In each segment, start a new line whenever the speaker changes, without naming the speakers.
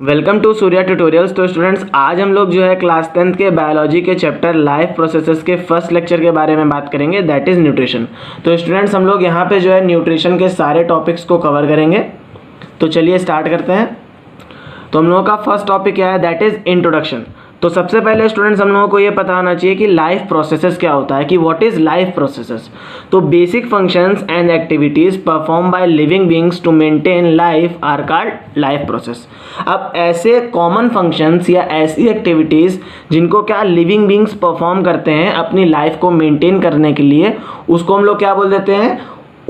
Welcome to Surya tutorials. तो students, आज हम लोग जो है क्लास 10th के बायोलॉजी के चैप्टर लाइफ प्रोसेसेस के फर्स्ट लेक्चर के बारे में बात करेंगे, दैट इज़ न्यूट्रिशन। तो स्टूडेंट्स, हम लोग यहाँ पे जो है न्यूट्रिशन के सारे टॉपिक्स को कवर करेंगे। तो चलिए स्टार्ट करते हैं। तो हम लोगों का फर्स्ट टॉपिक क्या है, दैट इज़ इंट्रोडक्शन। तो सबसे पहले स्टूडेंट्स, हम लोगों को ये पता होना चाहिए कि लाइफ प्रोसेसेस क्या होता है, कि व्हाट इज़ लाइफ प्रोसेसेस। तो basic functions and activities perform by living beings to maintain life are called life process. अब ऐसे कॉमन फंक्शंस या ऐसी एक्टिविटीज़ जिनको क्या लिविंग बीइंग्स परफॉर्म करते हैं अपनी लाइफ को मेंटेन करने के लिए, उसको हम लोग क्या बोल देते हैं,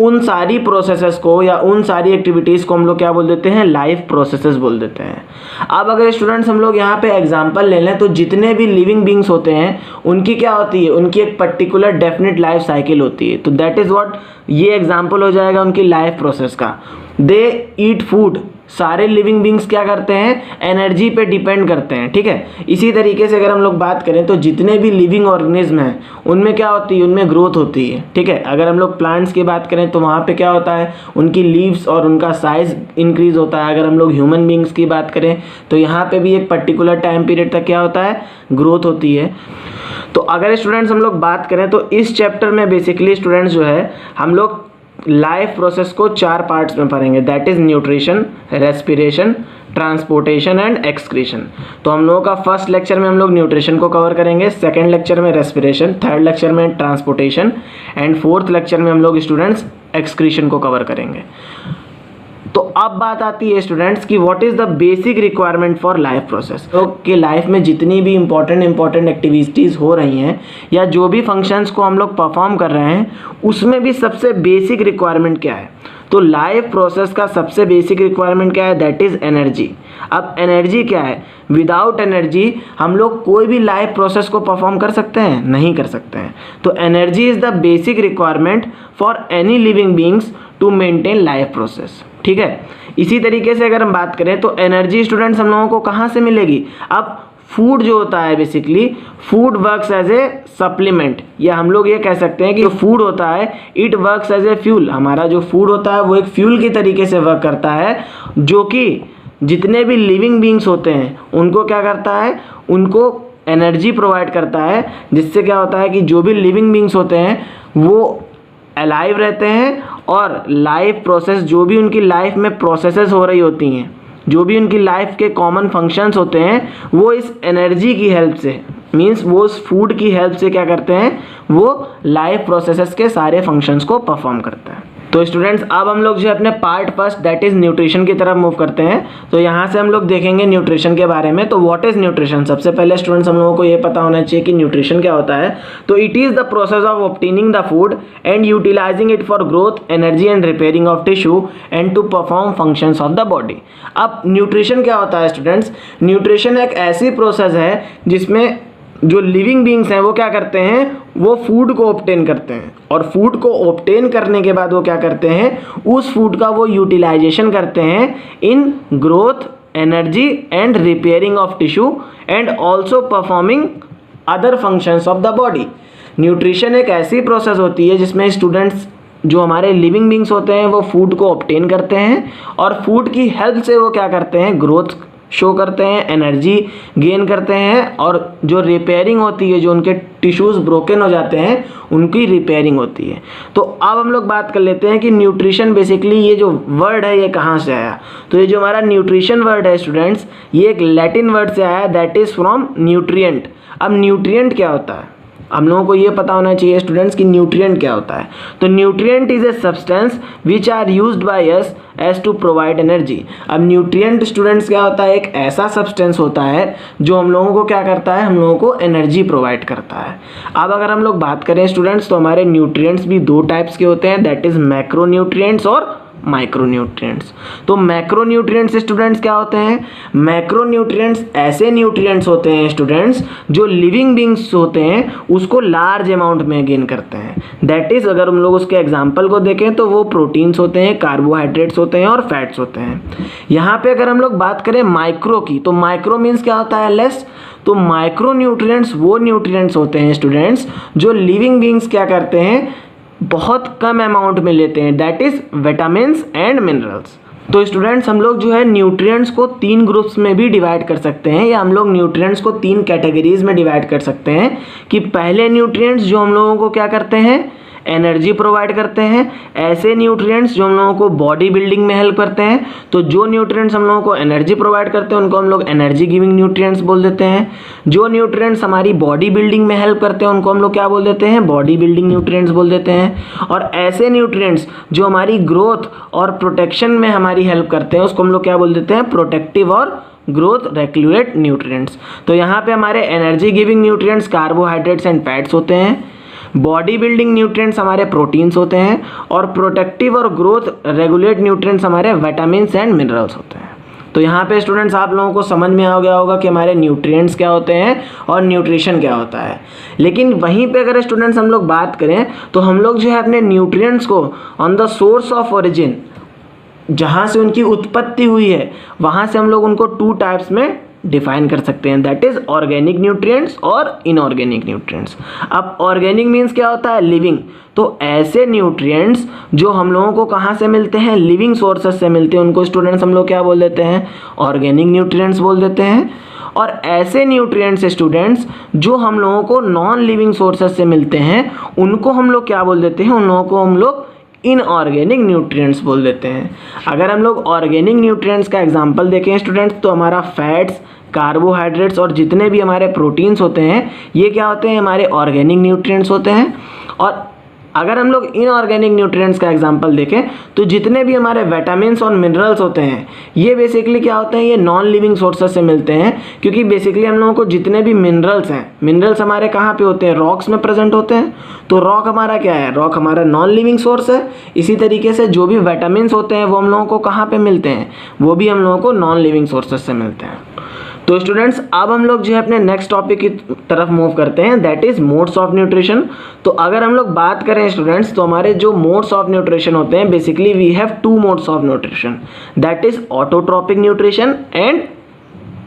उन सारी प्रोसेसेस को या उन सारी एक्टिविटीज़ को हम लोग क्या बोल देते हैं, लाइफ प्रोसेसेस बोल देते हैं। अब अगर स्टूडेंट्स हम लोग यहाँ पे एग्जांपल ले लें, तो जितने भी लिविंग बीइंग्स होते हैं उनकी क्या होती है, उनकी एक पर्टिकुलर डेफिनेट लाइफ साइकिल होती है। तो दैट इज़ व्हाट, ये एग्जांपल हो जाएगा उनकी लाइफ प्रोसेस का। दे ईट फूड, सारे लिविंग बीइंग्स क्या करते हैं, एनर्जी पे डिपेंड करते हैं, ठीक है। इसी तरीके से अगर हम लोग बात करें तो जितने भी लिविंग ऑर्गेनिज्म हैं उनमें क्या होती है, उनमें ग्रोथ होती है, ठीक है। अगर हम लोग प्लांट्स की बात करें तो वहाँ पे क्या होता है, उनकी लीव्स और उनका साइज इंक्रीज होता है। अगर हम लोग ह्यूमन बीइंग्स की बात करें तो यहाँ पे भी एक पर्टिकुलर टाइम पीरियड तक क्या होता है, ग्रोथ होती है। तो अगर स्टूडेंट्स हम लोग बात करें तो इस चैप्टर में बेसिकली स्टूडेंट्स जो है हम लोग लाइफ प्रोसेस को 4 पार्ट्स में पढ़ेंगे, that is nutrition, respiration, transportation and excretion. तो हम लोगों का फर्स्ट लेक्चर में हम लोग न्यूट्रिशन को कवर करेंगे, सेकंड लेक्चर में रेस्पिरेशन, थर्ड लेक्चर में ट्रांसपोर्टेशन एंड फोर्थ लेक्चर में हम लोग स्टूडेंट्स एक्सक्रीशन को कवर करेंगे। तो अब बात आती है स्टूडेंट्स कि what is the basic requirement for life process. तो कि लाइफ में जितनी भी इंपॉर्टेंट एक्टिविटीज़ हो रही हैं या जो भी फंक्शंस को हम लोग परफॉर्म कर रहे हैं उसमें भी सबसे बेसिक रिक्वायरमेंट क्या है। तो लाइफ प्रोसेस का सबसे बेसिक रिक्वायरमेंट क्या है, दैट इज़ एनर्जी। अब एनर्जी क्या है, विदाउट एनर्जी हम लोग कोई भी लाइफ प्रोसेस को परफॉर्म कर सकते हैं, नहीं कर सकते हैं। तो energy is the basic requirement for any living beings to maintain life process, ठीक है। इसी तरीके से अगर हम बात करें तो एनर्जी स्टूडेंट्स हम लोगों को कहाँ से मिलेगी। अब फूड जो होता है, basically food works as a supplement, या हम लोग ये कह सकते हैं कि जो फूड होता है it works as a fuel. हमारा जो फूड होता है वो एक फ्यूल की तरीके से वर्क करता है, जो कि जितने भी लिविंग बीइंग्स होते हैं उनको क्या करता है, उनको एनर्जी प्रोवाइड करता है, जिससे क्या होता है कि जो भी लिविंग बीइंग्स होते हैं वो अलाइव रहते हैं और लाइफ प्रोसेस, जो भी उनकी लाइफ में प्रोसेसेस हो रही होती हैं, जो भी उनकी लाइफ के कॉमन फंक्शंस होते हैं, वो इस एनर्जी की हेल्प से, मीन्स वो उस फूड की हेल्प से क्या करते हैं, वो लाइफ प्रोसेसेस के सारे फंक्शंस को परफॉर्म करता है। तो स्टूडेंट्स, अब हम लोग जो है अपने part first that is nutrition की तरफ मूव करते हैं। तो यहाँ से हम लोग देखेंगे न्यूट्रिशन के बारे में। तो व्हाट इज़ न्यूट्रिशन, सबसे पहले स्टूडेंट्स हम लोगों को ये पता होना चाहिए कि न्यूट्रिशन क्या होता है। तो it is the process of obtaining the food and utilising it for growth, energy and repairing of tissue and to perform functions of the body. अब न्यूट्रिशन क्या होता है स्टूडेंट्स, न्यूट्रिशन एक ऐसी प्रोसेस है जिसमें जो लिविंग बीइंग्स हैं वो क्या करते हैं, वो फूड को ऑब्टेन करते हैं, और फूड को ऑब्टेन करने के बाद वो क्या करते हैं, उस फूड का वो यूटिलाइजेशन करते हैं in growth, energy and repairing of tissue and also performing other functions of the body. Nutrition एक ऐसी प्रोसेस होती है जिसमें स्टूडेंट्स, जो हमारे लिविंग बीइंग्स होते हैं वो फूड को ऑब्टेन करते हैं और फूड की हेल्प से वो क्या करते हैं, ग्रोथ शो करते हैं, एनर्जी गेन करते हैं, और जो रिपेयरिंग होती है, जो उनके टिश्यूज़ ब्रोकन हो जाते हैं उनकी रिपेयरिंग होती है। तो अब हम लोग बात कर लेते हैं कि न्यूट्रिशन, बेसिकली ये जो वर्ड है ये कहाँ से आया। तो ये जो हमारा न्यूट्रिशन वर्ड है स्टूडेंट्स, ये एक लैटिन वर्ड से आया, दैट इज़ फ्रॉम न्यूट्रिएंट। अब न्यूट्रिएंट क्या होता है, हम लोगों को ये पता होना चाहिए स्टूडेंट्स कि न्यूट्रिएंट क्या होता है। तो nutrient is a substance which are used by us as to provide energy. अब न्यूट्रिएंट स्टूडेंट्स क्या होता है, एक ऐसा सब्सटेंस होता है जो हम लोगों को क्या करता है, हम लोगों को एनर्जी प्रोवाइड करता है। अब अगर हम लोग बात करें स्टूडेंट्स तो हमारे न्यूट्रिएंट्स भी 2 टाइप्स के होते हैं, दैट इज़ मैक्रो न्यूट्रिएंट्स और माइक्रो न्यूट्रिएंट्स। तो मैक्रो न्यूट्रिएंट्स स्टूडेंट्स क्या होते हैं, मैक्रो न्यूट्रिएंट्स ऐसे न्यूट्रिएंट्स होते हैं स्टूडेंट्स जो लिविंग बीइंग्स होते हैं उसको लार्ज अमाउंट में गेन करते हैं। दैट इज़, अगर हम लोग उसके एग्जांपल को देखें तो वो प्रोटीन्स होते हैं, कार्बोहाइड्रेट्स होते हैं और फैट्स होते हैं। यहाँ पे अगर हम लोग बात करें माइक्रो की, तो माइक्रो मीन्स क्या होता है, लेस। तो माइक्रो न्यूट्रिएंट्स वो न्यूट्रिएंट्स होते हैं स्टूडेंट्स जो लिविंग बीइंग्स क्या करते हैं, बहुत कम अमाउंट में लेते हैं, that is vitamins and minerals. तो स्टूडेंट्स हम लोग जो है न्यूट्रिएंट्स को 3 ग्रुप्स में भी डिवाइड कर सकते हैं, या हम लोग न्यूट्रिएंट्स को 3 कैटेगरीज में डिवाइड कर सकते हैं कि पहले न्यूट्रिएंट्स जो हम लोगों को क्या करते हैं, एनर्जी प्रोवाइड करते हैं, ऐसे न्यूट्रिएंट्स जो हम लोगों को बॉडी बिल्डिंग में हेल्प करते हैं। तो जो न्यूट्रिएंट्स हम लोगों को एनर्जी प्रोवाइड करते हैं उनको हम लोग एनर्जी गिविंग न्यूट्रिएंट्स बोल देते हैं। जो न्यूट्रिएंट्स हमारी बॉडी बिल्डिंग में हेल्प करते हैं उनको हम लोग क्या बोल देते हैं, बॉडी बिल्डिंग न्यूट्रिएंट्स बोल देते हैं। और ऐसे न्यूट्रिएंट्स जो हमारी ग्रोथ और प्रोटेक्शन में हमारी हेल्प करते हैं उसको हम लोग क्या बोल देते हैं, प्रोटेक्टिव और ग्रोथ रेगुलेट न्यूट्रिएंट्स। तो यहाँ पे हमारे energy giving nutrients carbohydrates and fats होते हैं, बॉडी बिल्डिंग न्यूट्रिएंट्स हमारे प्रोटीन्स होते हैं, और प्रोटेक्टिव और ग्रोथ रेगुलेट न्यूट्रिएंट्स हमारे विटामिन्स एंड मिनरल्स होते हैं। तो यहाँ पे स्टूडेंट्स आप लोगों को समझ में आ गया होगा कि हमारे न्यूट्रिएंट्स क्या होते हैं और न्यूट्रिशन क्या होता है। लेकिन वहीं पे अगर स्टूडेंट्स हम लोग बात करें तो हम लोग जो है अपने न्यूट्रिएंट्स को on the source of origin, जहाँ से उनकी उत्पत्ति हुई है वहाँ से हम लोग उनको 2 टाइप्स में डिफाइन कर सकते हैं, दैट इज ऑर्गेनिक न्यूट्रिएंट्स और इनऑर्गेनिक न्यूट्रिएंट्स। अब ऑर्गेनिक मीन्स क्या होता है, लिविंग। तो ऐसे न्यूट्रिएंट्स जो हम लोगों को कहाँ से मिलते हैं, लिविंग सोर्सेस से मिलते हैं, उनको स्टूडेंट्स हम लोग क्या बोल देते हैं, ऑर्गेनिक न्यूट्रिएंट्स बोल देते हैं। और ऐसे न्यूट्रिएंट्स स्टूडेंट्स जो हम लोगों को नॉन लिविंग सोर्सेस से मिलते हैं उनको हम लोग क्या बोल देते हैं, उन लोगों को हम लोग इनऑर्गेनिक न्यूट्रिएंट्स बोल देते हैं। अगर हम लोग ऑर्गेनिक न्यूट्रिएंट्स का एग्जांपल देखें स्टूडेंट्स तो हमारा फैट्स, कार्बोहाइड्रेट्स और जितने भी हमारे प्रोटीन्स होते हैं ये क्या होते हैं, हमारे ऑर्गेनिक न्यूट्रिएंट्स होते हैं। और अगर हम लोग इनऑर्गेनिक न्यूट्रिएंट्स का एग्जांपल देखें तो जितने भी हमारे विटामिन्स और मिनरल्स होते हैं ये बेसिकली क्या होते हैं, ये नॉन लिविंग सोर्सेस से मिलते हैं। क्योंकि बेसिकली हम लोगों को जितने भी मिनरल्स हैं, मिनरल्स हमारे कहाँ पे होते हैं, रॉक्स में प्रेजेंट होते हैं। तो रॉक हमारा क्या है, रॉक हमारा नॉन लिविंग सोर्स है। इसी तरीके से जो भी विटामिन्स होते हैं वो हम लोगों को कहाँ पे मिलते हैं, वो भी हम लोगों को नॉन लिविंग सोर्सेस से मिलते हैं। तो स्टूडेंट्स अब हम लोग जो है अपने नेक्स्ट टॉपिक की तरफ मूव करते हैं, that is modes of nutrition. तो अगर हम लोग बात करें स्टूडेंट्स तो हमारे जो मोड्स ऑफ न्यूट्रिशन होते हैं, basically we have 2 modes of nutrition, that is autotrophic nutrition and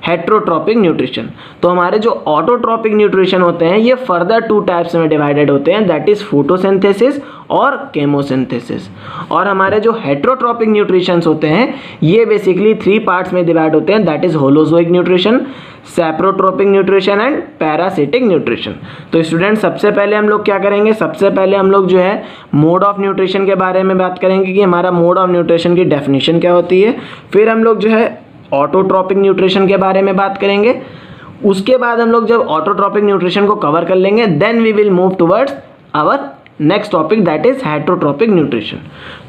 heterotrophic nutrition. तो हमारे जो ऑटोट्रॉपिक न्यूट्रिशन होते हैं ये फर्दर 2 टाइप्स में डिवाइडेड होते हैं, दैट इज फोटोसिंथेसिस और केमोसिंथेसिस। और हमारे जो हेट्रोट्रॉपिक न्यूट्रिशंस होते हैं ये बेसिकली 3 पार्ट्स में डिवाइड होते हैं, that is holozoic nutrition, saprotrophic nutrition and parasitic nutrition. तो स्टूडेंट सबसे पहले हम लोग क्या करेंगे, सबसे पहले हम लोग जो है मोड ऑफ न्यूट्रिशन के बारे में बात करेंगे कि हमारा मोड ऑफ न्यूट्रिशन की डेफिनेशन क्या होती है। फिर हम लोग जो है ऑटोट्रॉपिक न्यूट्रिशन के बारे में बात करेंगे। उसके बाद हम लोग जब ऑटोट्रॉपिक न्यूट्रिशन को कवर कर लेंगे then we will move towards our next topic that is heterotrophic nutrition.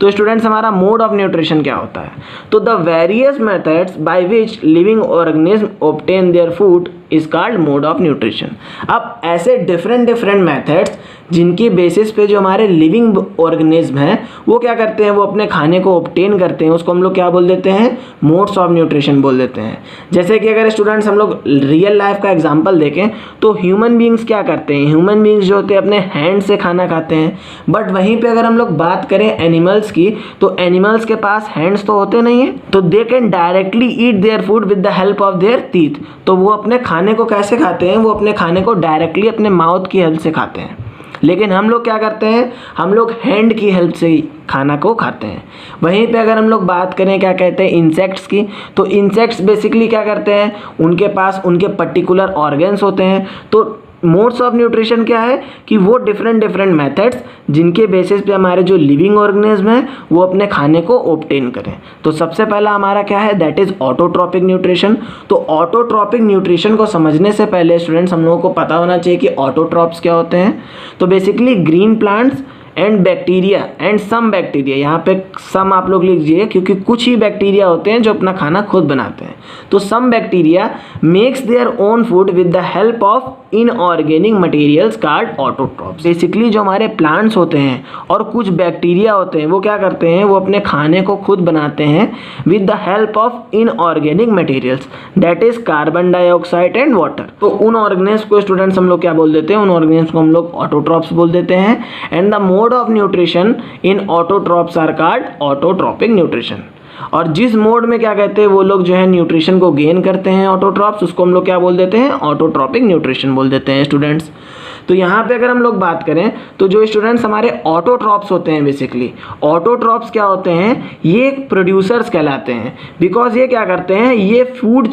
तो स्टूडेंट्स हमारा मोड ऑफ न्यूट्रिशन क्या होता है, तो the various methods by which living organism obtain their food is called mode of nutrition. अब ऐसे different methods जिनकी basis पे जो हमारे लिविंग ऑर्गेनिज्म हैं वो क्या करते हैं, वो अपने खाने को ऑब्टेन करते हैं, उसको हम लोग क्या बोल देते हैं, मोड्स ऑफ न्यूट्रिशन बोल देते हैं। जैसे कि अगर स्टूडेंट्स हम लोग रियल लाइफ का एग्जांपल देखें तो ह्यूमन बींग्स क्या करते हैं, ह्यूमन बींग्स जो होते हैं अपने हैंड से खाना खाते हैं। बट वहीं पे अगर हम लोग बात करें एनिमल्स की तो एनिमल्स के पास हैंड्स तो होते नहीं है, तो they can directly eat their food with the help of their teeth. तो वो अपने खाने को कैसे खाते हैं, वो अपने खाने को डायरेक्टली अपने माउथ की हेल्प से खाते हैं। लेकिन हम लोग क्या करते हैं, हम लोग हैंड की हेल्प से ही खाना को खाते हैं। वहीं पे अगर हम लोग बात करें क्या कहते हैं इंसेक्ट्स की, तो इंसेक्ट्स बेसिकली क्या करते हैं, उनके पास उनके पर्टिकुलर ऑर्गन्स होते हैं। तो मोड्स ऑफ न्यूट्रिशन क्या है कि वो डिफरेंट मेथड्स जिनके बेसिस पे हमारे जो लिविंग ऑर्गेनिज्म हैं वो अपने खाने को ऑब्टेन करें। तो सबसे पहला हमारा क्या है, दैट इज ऑटोट्रॉपिक न्यूट्रिशन। तो ऑटोट्रॉपिक न्यूट्रिशन को समझने से पहले स्टूडेंट्स हम लोगों को पता होना चाहिए कि ऑटोट्रॉप्स क्या होते हैं। तो basically green plants and bacteria and some bacteria, यहाँ पे सम आप लोग लिख लीजिए क्योंकि कुछ ही बैक्टीरिया होते हैं जो अपना खाना खुद बनाते हैं। तो some bacteria makes their own food with the help of inorganic materials called autotrophs. Basically जो हमारे प्लांट्स होते हैं और कुछ बैक्टीरिया होते हैं वो क्या करते हैं, वो अपने खाने को खुद बनाते हैं with the help of inorganic materials that is carbon dioxide and water. तो उन ऑर्गेनिज्म को स्टूडेंट्स हम लोग क्या बोल देते हैं, उन ऑर्गेनिज्म को हम लोग ऑटोट्रॉप्स बोल देते हैं। And the mode of nutrition in autotrophs are called autotrophic nutrition. और जिस मोड में क्या कहते हैं वो लोग जो है न्यूट्रिशन को गेन करते हैं ऑटोट्रॉप्स, उसको हम लोग क्या बोल देते हैं, ऑटोट्रॉपिक न्यूट्रिशन बोल देते हैं स्टूडेंट्स। तो यहाँ पे अगर हम लोग बात करें तो जो स्टूडेंट्स हमारे ऑटोट्रॉप्स होते हैं, बेसिकली ऑटोट्रॉप्स क्या होते हैं, ये प्रोड्यूसर्स कहलाते हैं। बिकॉज ये क्या करते हैं, ये फूड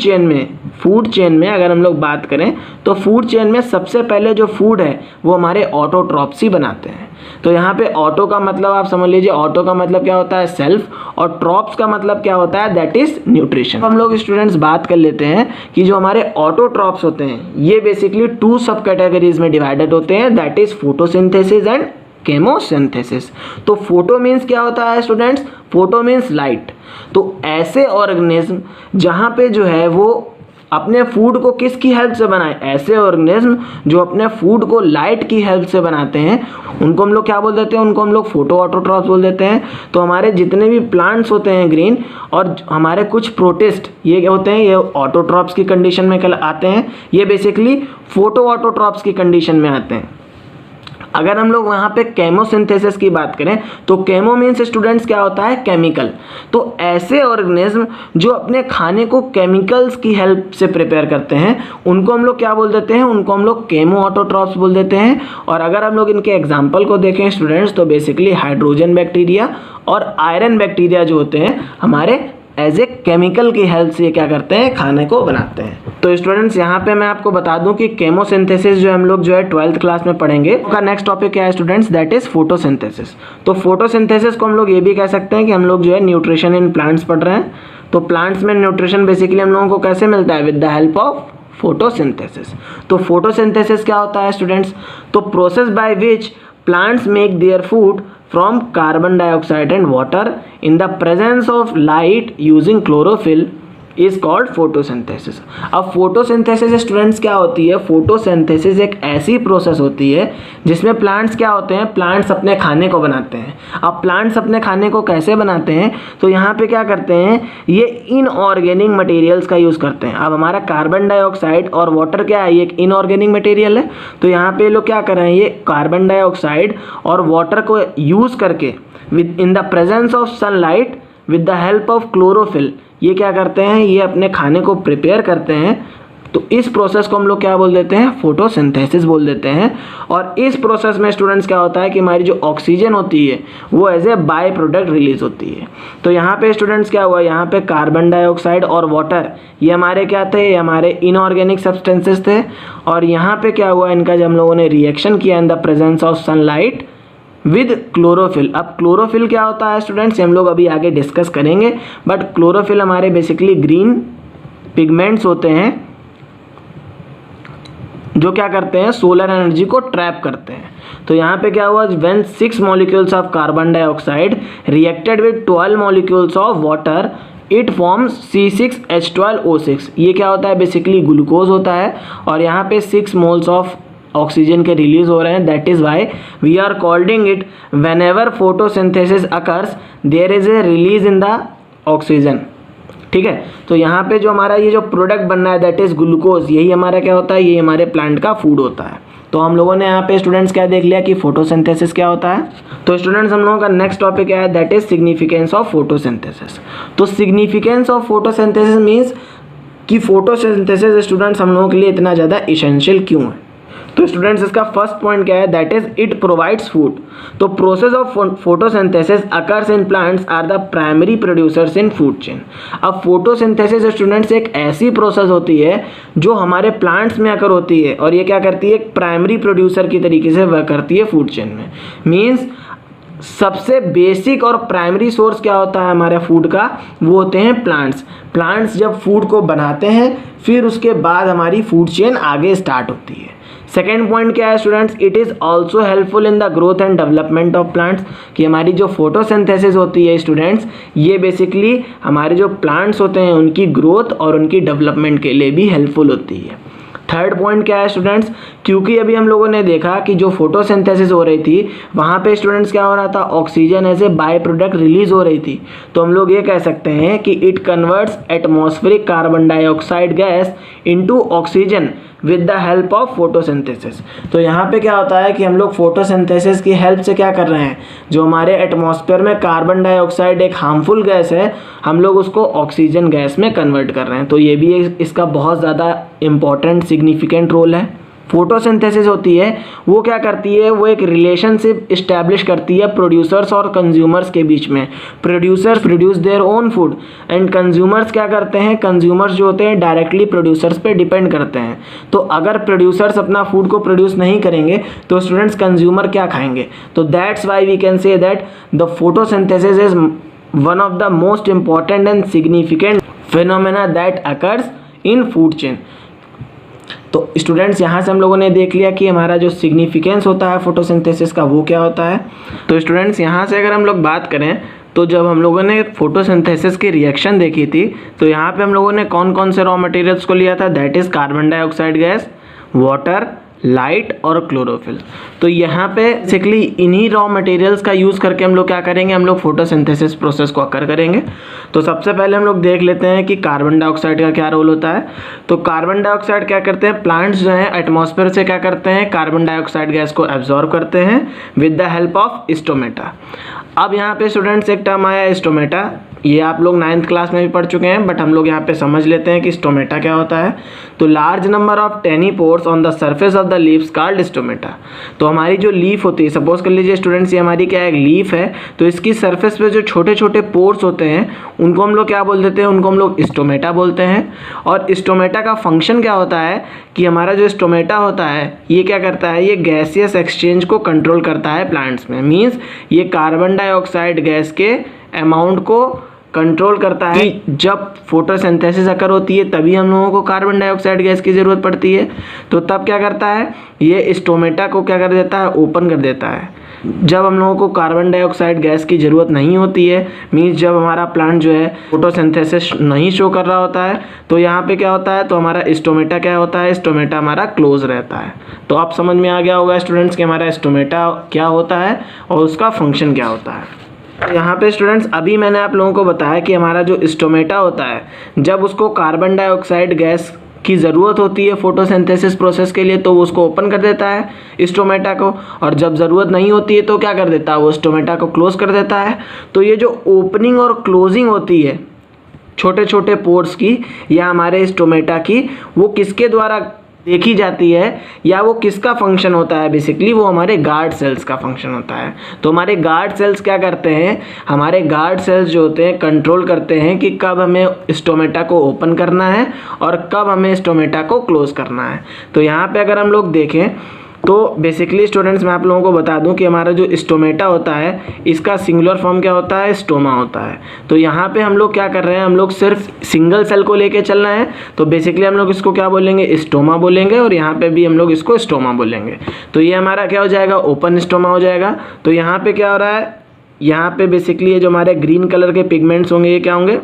चेन में अगर हम लोग बात करें तो फूड चेन में सबसे पहले जो फूड है वो हमारे ऑटोट्रॉप्स ही बनाते हैं। तो यहाँ पे ऑटो का मतलब आप समझ लीजिए, ऑटो का मतलब क्या होता है सेल्फ, और ट्रॉप्स का मतलब क्या होता है, दैट इज न्यूट्रिशन। हम लोग स्टूडेंट्स बात कर लेते हैं कि जो हमारे ऑटोट्रॉप्स होते हैं ये बेसिकली 2 सब कैटेगरीज में डिवाइडेड होते हैं, that is photosynthesis and chemosynthesis. तो फोटो मीन्स क्या होता है स्टूडेंट्स, फोटो मीन्स लाइट। तो ऐसे ऑर्गेनिज्म जहाँ पे जो है वो अपने फूड को किसकी हेल्प से बनाए, ऐसे ऑर्गेनिज्म जो अपने फूड को लाइट की हेल्प से बनाते हैं, उनको हम लोग क्या बोल देते हैं, उनको हम लोग फोटो ऑटोट्रॉप्स बोल देते हैं। तो हमारे जितने भी प्लांट्स होते हैं ग्रीन, और हमारे कुछ प्रोटिस्ट ये क्या होते हैं, ये ऑटोट्रॉप्स की कंडीशन में आते हैं, ये बेसिकली फोटो ऑटोट्रॉप्स की कंडीशन में आते हैं। अगर हम लोग वहाँ पे केमोसिंथेसिस की बात करें तो केमो मीन्स स्टूडेंट्स क्या होता है, केमिकल। तो ऐसे ऑर्गेनिज्म जो अपने खाने को केमिकल्स की हेल्प से प्रिपेयर करते हैं उनको हम लोग क्या बोल देते हैं, उनको हम लोग केमो ऑटोट्रॉप्स बोल देते हैं। और अगर हम लोग इनके एग्जाम्पल को देखें स्टूडेंट्स तो बेसिकली हाइड्रोजन बैक्टीरिया और आयरन बैक्टीरिया जो होते हैं हमारे एज ए केमिकल की हेल्प से क्या करते हैं, खाने को बनाते हैं। तो स्टूडेंट्स यहाँ पे मैं आपको बता दूं कि केमोसिंथेसिस जो हम लोग जो है 12th क्लास में पढ़ेंगे, उसका नेक्स्ट टॉपिक क्या है स्टूडेंट्स, दैट इज फोटोसिंथेसिस। तो फोटोसिंथेसिस को हम लोग ये भी कह सकते हैं कि हम लोग जो है न्यूट्रिशन इन प्लांट्स पढ़ रहे हैं। तो प्लांट्स में न्यूट्रिशन बेसिकली हम लोगों को कैसे मिलता है, with the help of photosynthesis. तो फोटोसिंथेसिस क्या होता है स्टूडेंट्स, तो process by which plants make their food from carbon dioxide and water in the presence of light using chlorophyll is called photosynthesis. अब फोटोसिंथेसिस स्टूडेंट्स क्या होती है, photosynthesis एक ऐसी प्रोसेस होती है जिसमें प्लांट्स क्या होते हैं, प्लांट्स अपने खाने को बनाते हैं। अब प्लांट्स अपने खाने को कैसे बनाते हैं, तो यहाँ पे क्या करते हैं, ये इनऑर्गेनिक मटेरियल्स का यूज़ करते हैं। अब हमारा कार्बन डाइऑक्साइड और वाटर क्या है, ये एक इनऑर्गेनिक मटेरियल है। तो यहाँ पे लोग क्या कर रहे हैं, ये कार्बन डाइऑक्साइड और वाटर को यूज़ करके with in the presence of sunlight with the help of chlorophyll ये क्या करते हैं, ये अपने खाने को प्रिपेयर करते हैं। तो इस प्रोसेस को हम लोग क्या बोल देते हैं, फोटोसिंथेसिस बोल देते हैं। और इस प्रोसेस में स्टूडेंट्स क्या होता है कि हमारी जो ऑक्सीजन होती है वो as a by product release होती है। तो यहाँ पे स्टूडेंट्स क्या हुआ, यहाँ पे कार्बन डाइऑक्साइड और वाटर ये हमारे क्या थे, ये हमारे इनऑर्गेनिक सब्सटेंसेस थे। और यहाँ पे क्या हुआ, इनका जब हम लोगों ने रिएक्शन किया in the presence of sunlight with chlorophyll. अब क्लोरोफिल क्या होता है स्टूडेंट्स, हम लोग अभी आगे डिस्कस करेंगे, बट क्लोरोफिल हमारे बेसिकली ग्रीन पिगमेंट्स होते हैं जो क्या करते हैं, सोलर एनर्जी को ट्रैप करते हैं। तो यहाँ पे क्या हुआ, when 6 molecules of carbon dioxide reacted with 12 molecules of water it forms C6H12O6। ये क्या होता है, बेसिकली ग्लूकोज होता है। और यहाँ पे 6 मोल्स ऑफ ऑक्सीजन के रिलीज हो रहे हैं, that is why we are calling it whenever photosynthesis occurs there is a release in the oxygen. ठीक है, तो यहाँ पे जो हमारा ये जो प्रोडक्ट बन रहा है दैट इज ग्लूकोज, यही हमारा क्या होता है, ये हमारे प्लांट का फूड होता है। तो हम लोगों ने यहाँ पे स्टूडेंट्स क्या देख लिया कि फोटोसिंथेसिस क्या होता है। तो स्टूडेंट्स हम लोगों का नेक्स्ट टॉपिक क्या है, that is significance of photosynthesis. तो सिग्निफिकेंस ऑफ फोटोसिंथेसिस मीन्स कि फोटोसिंथेसिस स्टूडेंट्स हम लोगों के लिए इतना ज़्यादा इसेंशियल क्यों है। तो स्टूडेंट्स इसका फर्स्ट पॉइंट क्या है, that is it provides food. तो process of photosynthesis occurs in plants are the primary producers in food chain. अब फोटोसिंथेसिस स्टूडेंट्स एक ऐसी प्रोसेस होती है जो हमारे प्लांट्स में अकर होती है, और ये क्या करती है, एक प्राइमरी प्रोड्यूसर की तरीके से वह करती है फूड चेन में। मीन्स सबसे बेसिक और प्राइमरी सोर्स क्या होता है हमारे फूड का, वो होते हैं प्लांट्स। प्लांट्स जब फूड को बनाते हैं फिर उसके बाद हमारी फूड चेन आगे स्टार्ट होती है। सेकेंड पॉइंट क्या है students, it is also helpful in the growth and development of plants. कि हमारी जो फोटोसिंथेसिस होती है स्टूडेंट्स, ये बेसिकली हमारे जो प्लांट्स होते हैं उनकी ग्रोथ और उनकी डेवलपमेंट के लिए भी हेल्पफुल होती है। थर्ड पॉइंट क्या है स्टूडेंट्स, क्योंकि अभी हम लोगों ने देखा कि जो फोटोसिंथेसिस हो रही थी वहाँ पे स्टूडेंट्स क्या हो रहा था, oxygen as a by product release हो रही थी। तो हम लोग ये कह सकते हैं कि it converts atmospheric carbon dioxide gas into oxygen with the help of photosynthesis. तो यहाँ पे क्या होता है कि हम लोग फोटोसिंथेसिस की हेल्प से क्या कर रहे हैं, जो हमारे एटमॉस्फेयर में कार्बन डाइऑक्साइड एक हार्मफुल गैस है, हम लोग उसको ऑक्सीजन गैस में कन्वर्ट कर रहे हैं। तो ये भी इसका बहुत ज़्यादा इम्पॉर्टेंट सिग्निफिकेंट रोल है। फोटोसिंथेसिस होती है वो क्या करती है, वो एक रिलेशनशिप इस्टेब्लिश करती है प्रोड्यूसर्स और कंज्यूमर्स के बीच में। Producers produce their own food and consumers क्या करते हैं, कंज्यूमर्स जो होते हैं डायरेक्टली प्रोड्यूसर्स पे डिपेंड करते हैं। तो अगर प्रोड्यूसर्स अपना फूड को प्रोड्यूस नहीं करेंगे तो स्टूडेंट्स कंज्यूमर क्या खाएंगे। तो that's why we can say that the photosynthesis is one of the most important and significant phenomena that occurs in food chain. तो स्टूडेंट्स यहाँ से हम लोगों ने देख लिया कि हमारा जो सिग्निफिकेंस होता है फोटोसिंथेसिस का वो क्या होता है। तो स्टूडेंट्स यहाँ से अगर हम लोग बात करें तो जब हम लोगों ने फोटोसिंथेसिस की रिएक्शन देखी थी तो यहाँ पे हम लोगों ने कौन कौन से रॉ मटेरियल्स को लिया था, that is carbon dioxide gas, water, light और क्लोरोफिल। तो यहाँ पे बेसिकली इन्हीं रॉ मटेरियल्स का यूज़ करके हम लोग क्या करेंगे, हम लोग फोटोसिंथेसिस प्रोसेस को अकर करेंगे। तो सबसे पहले हम लोग देख लेते हैं कि कार्बन डाइऑक्साइड का क्या रोल होता है। तो कार्बन डाइऑक्साइड क्या करते हैं, प्लांट्स जो हैं एटमॉस्फेयर से क्या करते हैं, कार्बन डाइऑक्साइड गैस को एब्जॉर्ब करते हैं with the help of stomata. अब यहाँ पे स्टूडेंट्स एक टर्म आया स्टोमेटा, ये आप लोग 9th क्लास में भी पढ़ चुके हैं, बट हम लोग यहाँ पे समझ लेते हैं कि स्टोमेटा क्या होता है। तो large number of tiny pores on the surface of the leaves called stomata. तो हमारी जो लीफ होती है, सपोज कर लीजिए स्टूडेंट्स ये हमारी क्या एक लीफ है, तो इसकी सरफेस पे जो छोटे छोटे पोर्स होते हैं उनको हम लोग क्या बोल देते हैं, उनको हम लोग स्टोमेटा बोलते हैं। और स्टोमेटा का फंक्शन क्या होता है कि हमारा जो स्टोमेटा होता है ये क्या करता है, ये गैसियस एक्सचेंज को कंट्रोल करता है प्लांट्स में। मीन्स ये कार्बन डाइऑक्साइड गैस के अमाउंट को कंट्रोल करता है कि जब फोटोसिंथेसिस अकर होती है तभी हम लोगों को कार्बन डाइऑक्साइड गैस की ज़रूरत पड़ती है। तो तब क्या करता है, ये स्टोमेटा को क्या कर देता है, ओपन कर देता है। जब हम लोगों को कार्बन डाइऑक्साइड गैस की ज़रूरत नहीं होती है, मीन्स जब हमारा प्लांट जो है फोटोसिंथेसिस नहीं शो कर रहा होता है, तो यहाँ पे क्या होता है, तो हमारा स्टोमेटा क्या होता है, स्टोमेटा हमारा क्लोज रहता है। तो आप समझ में आ गया होगा स्टूडेंट्स कि हमारा स्टोमेटा क्या होता है और उसका फंक्शन क्या होता है। यहाँ पे स्टूडेंट्स अभी मैंने आप लोगों को बताया कि हमारा जो स्टोमेटा होता है जब उसको कार्बन डाइऑक्साइड गैस की ज़रूरत होती है फोटोसिंथेसिस प्रोसेस के लिए तो वो उसको ओपन कर देता है स्टोमेटा को, और जब ज़रूरत नहीं होती है तो क्या कर देता है, वो स्टोमेटा को क्लोज कर देता है। तो ये जो ओपनिंग और क्लोजिंग होती है छोटे छोटे पोर्स की या हमारे स्टोमेटा की, वो किसके द्वारा देखी जाती है या वो किसका फंक्शन होता है, बेसिकली वो हमारे गार्ड सेल्स का फंक्शन होता है। तो हमारे गार्ड सेल्स क्या करते हैं, हमारे गार्ड सेल्स जो होते हैं कंट्रोल करते हैं कि कब हमें स्टोमेटा को ओपन करना है और कब हमें स्टोमेटा को क्लोज करना है। तो यहाँ पे अगर हम लोग देखें तो बेसिकली स्टूडेंट्स मैं आप लोगों को बता दूं कि हमारा जो स्टोमेटा होता है इसका सिंगुलर फॉर्म क्या होता है, स्टोमा होता है। तो यहाँ पे हम लोग क्या कर रहे हैं, हम लोग सिर्फ सिंगल सेल को लेके चलना है, तो बेसिकली हम लोग इसको क्या बोलेंगे, स्टोमा बोलेंगे, और यहाँ पे भी हम लोग इसको स्टोमा बोलेंगे। तो ये हमारा क्या हो जाएगा, ओपन स्टोमा हो जाएगा। तो यहाँ पे क्या हो रहा है, यहाँ पे बेसिकली ये जो हमारे ग्रीन कलर के पिगमेंट्स होंगे ये क्या होंगे,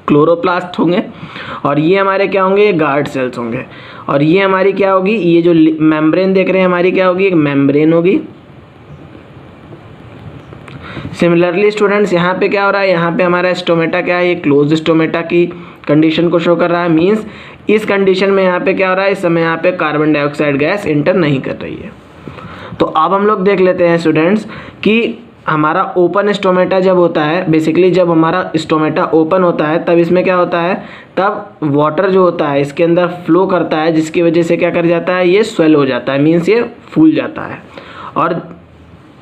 क्लोरोप्लास्ट होंगे, और ये हमारे क्या होंगे, ये गार्ड सेल्स होंगे। और ये हमारी क्या होगी, ये जो मेम्ब्रेन देख रहे हैं हमारी क्या होगी, एक मेम्ब्रेन होगी। सिमिलरली स्टूडेंट्स यहाँ पे क्या हो रहा है, यहाँ पे हमारा स्टोमेटा क्या है, ये क्लोज स्टोमेटा की कंडीशन को शो कर रहा है। मीन्स इस कंडीशन में यहाँ पे क्या हो रहा है, इस समय यहाँ पे कार्बन डाइऑक्साइड गैस इंटर नहीं कर रही है। तो अब हम लोग देख लेते हैं स्टूडेंट्स कि हमारा ओपन स्टोमेटा जब होता है, बेसिकली जब हमारा स्टोमेटा ओपन होता है तब इसमें क्या होता है, तब वाटर जो होता है इसके अंदर फ्लो करता है, जिसकी वजह से क्या कर जाता है, ये स्वेल हो जाता है, मीन्स ये फूल जाता है। और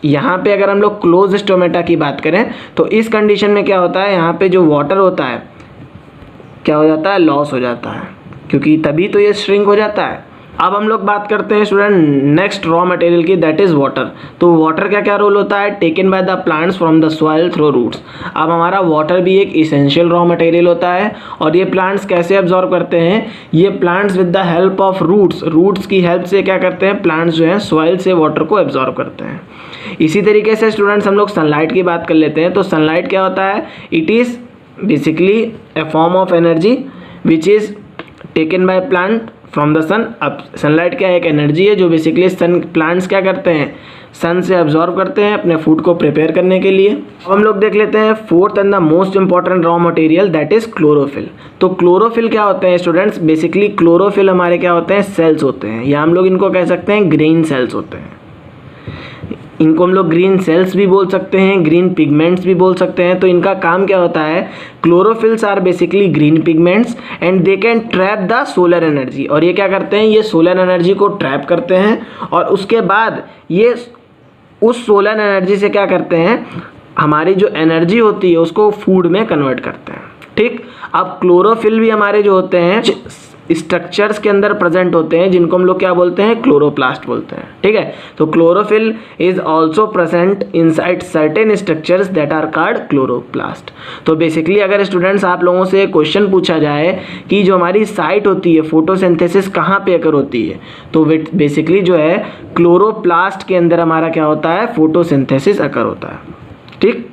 यहाँ पे अगर हम लोग क्लोज स्टोमेटा की बात करें तो इस कंडीशन में क्या होता है, यहाँ पे जो वाटर होता है क्या हो जाता है, लॉस हो जाता है, क्योंकि तभी तो ये श्रिंक हो जाता है। अब हम लोग बात करते हैं स्टूडेंट नेक्स्ट रॉ मटेरियल की, दैट इज़ वाटर। तो वाटर का क्या रोल होता है, taken by the plants from the soil through roots. अब हमारा वाटर भी एक इसेंशियल रॉ मटेरियल होता है, और ये प्लांट्स कैसे एब्जॉर्ब करते हैं, ये plants with the help of roots की हेल्प से क्या करते हैं, प्लांट्स जो हैं सॉइल से वाटर को एब्जॉर्ब करते हैं। इसी तरीके से स्टूडेंट्स हम लोग सनलाइट की बात कर लेते हैं। तो सनलाइट क्या होता है, it is basically a form of energy which is taken by plant from the sun. अब सनलाइट क्या है, एक एनर्जी है जो बेसिकली सन प्लांट्स क्या करते हैं, सन से एब्जॉर्ब करते हैं अपने फूड को प्रिपेयर करने के लिए। अब हम लोग देख लेते हैं fourth and the most important raw material, that is chlorophyll. तो क्लोरोफिल क्या होते हैं स्टूडेंट्स, बेसिकली क्लोरोफिल हमारे क्या होते हैं, सेल्स होते हैं, या हम लोग इनको कह सकते हैं ग्रेन सेल्स होते हैं। इनको हम लोग ग्रीन सेल्स भी बोल सकते हैं, ग्रीन पिगमेंट्स भी बोल सकते हैं। तो इनका काम क्या होता है, chlorophylls are basically green pigments and they can trap the solar energy. और ये क्या करते हैं, ये सोलर एनर्जी को ट्रैप करते हैं और उसके बाद ये उस सोलर एनर्जी से क्या करते हैं, हमारी जो एनर्जी होती है उसको फूड में कन्वर्ट करते हैं। ठीक, अब क्लोरोफिल भी हमारे जो होते हैं स्ट्रक्चर्स के अंदर प्रेजेंट होते हैं, जिनको हम लोग क्या बोलते हैं, क्लोरोप्लास्ट बोलते हैं। ठीक है, तो chlorophyll is also present inside certain structures that are called chloroplast. तो बेसिकली अगर स्टूडेंट्स आप लोगों से क्वेश्चन पूछा जाए कि जो हमारी साइट होती है फोटोसिंथेसिस कहाँ पे अगर होती है, तो बेसिकली जो है क्लोरोप्लास्ट के अंदर हमारा क्या होता है, फोटोसिंथेसिस अकर होता है। ठीक,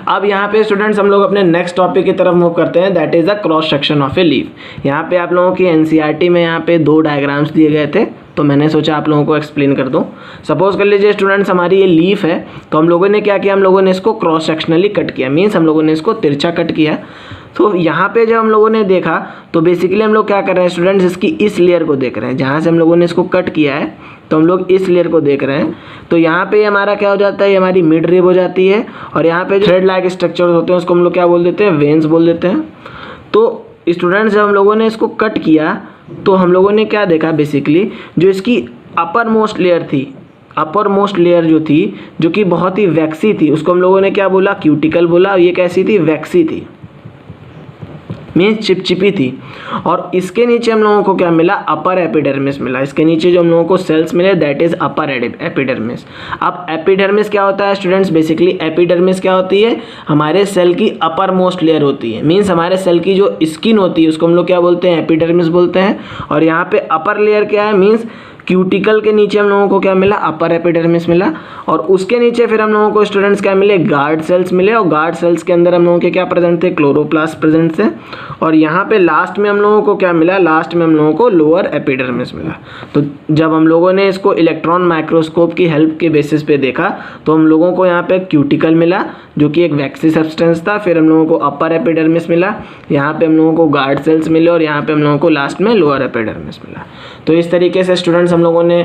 अब यहाँ पे स्टूडेंट्स हम लोग अपने नेक्स्ट टॉपिक की तरफ मूव करते हैं, that is the cross section of a leaf. यहाँ पे आप लोगों की एनसीईआरटी में यहाँ पे 2 डायग्राम्स दिए गए थे, तो मैंने सोचा आप लोगों को एक्सप्लेन कर दूँ। सपोज कर लीजिए स्टूडेंट्स हमारी ये लीफ है, तो हम लोगों ने क्या किया, हम लोगों ने इसको क्रॉस सेक्शनली कट किया, मीन्स हम लोगों ने इसको तिरछा कट किया। तो यहाँ पे जब हम लोगों ने देखा तो बेसिकली हम लोग क्या कर रहे हैं स्टूडेंट्स, इसकी इस लेयर को देख रहे हैं, जहाँ से हम लोगों ने इसको कट किया है तो हम लोग इस लेयर को देख रहे हैं। तो यहाँ पे हमारा क्या हो जाता है, ये हमारी मिड रिब हो जाती है और यहाँ पे जो थ्रेड लाइक स्ट्रक्चर होते हैं उसको हम लोग क्या बोल देते हैं, वेन्स बोल देते हैं। तो स्टूडेंट्स जब हम लोगों ने इसको कट किया तो हम लोगों ने क्या देखा, बेसिकली जो इसकी अपर मोस्ट लेयर थी, अपर मोस्ट लेयर जो थी, जो कि बहुत ही वैक्सी थी, उसको हम लोगों ने क्या बोला, क्यूटिकल बोला। ये कैसी थी, वैक्सी थी, मीन्स चिपचिपी थी। और इसके नीचे हम लोगों को क्या मिला, अपर एपिडर्मिस मिला। इसके नीचे जो हम लोगों को सेल्स मिले दैट इज अपर एपिडर्मिस। अब एपिडर्मिस क्या होता है स्टूडेंट्स, बेसिकली एपिडर्मिस क्या होती है, हमारे सेल की अपर मोस्ट लेयर होती है, मीन्स हमारे सेल की जो स्किन होती है उसको हम लोग क्या बोलते हैं, एपिडर्मिस बोलते हैं। और यहाँ पे अपर लेयर क्या है, मीन्स क्यूटिकल के नीचे हम लोगों को क्या मिला, अपर एपिडर्मिस मिला। और उसके नीचे फिर हम लोगों को स्टूडेंट्स क्या मिले, गार्ड सेल्स मिले। और गार्ड सेल्स के अंदर हम लोगों के क्या प्रेजेंट थे, क्लोरोप्लास्ट प्रेजेंट थे। और यहाँ पे लास्ट में हम लोगों को क्या मिला, लास्ट में हम लोगों को लोअर एपिडर्मिस मिला। तो जब हम लोगों ने इसको इलेक्ट्रॉन माइक्रोस्कोप की हेल्प के बेसिस पे देखा तो हम लोगों को यहाँ पे क्यूटिकल मिला जो कि एक वैक्सी सब्सटेंस था, फिर हम लोगों को अपर एपिडर्मिस मिला, यहाँ पे हम लोगों को गार्ड सेल्स मिले और यहाँ पे हम लोगों को लास्ट में लोअर एपिडर्मिस मिला। तो इस तरीके से स्टूडेंट्स हम लोगों ने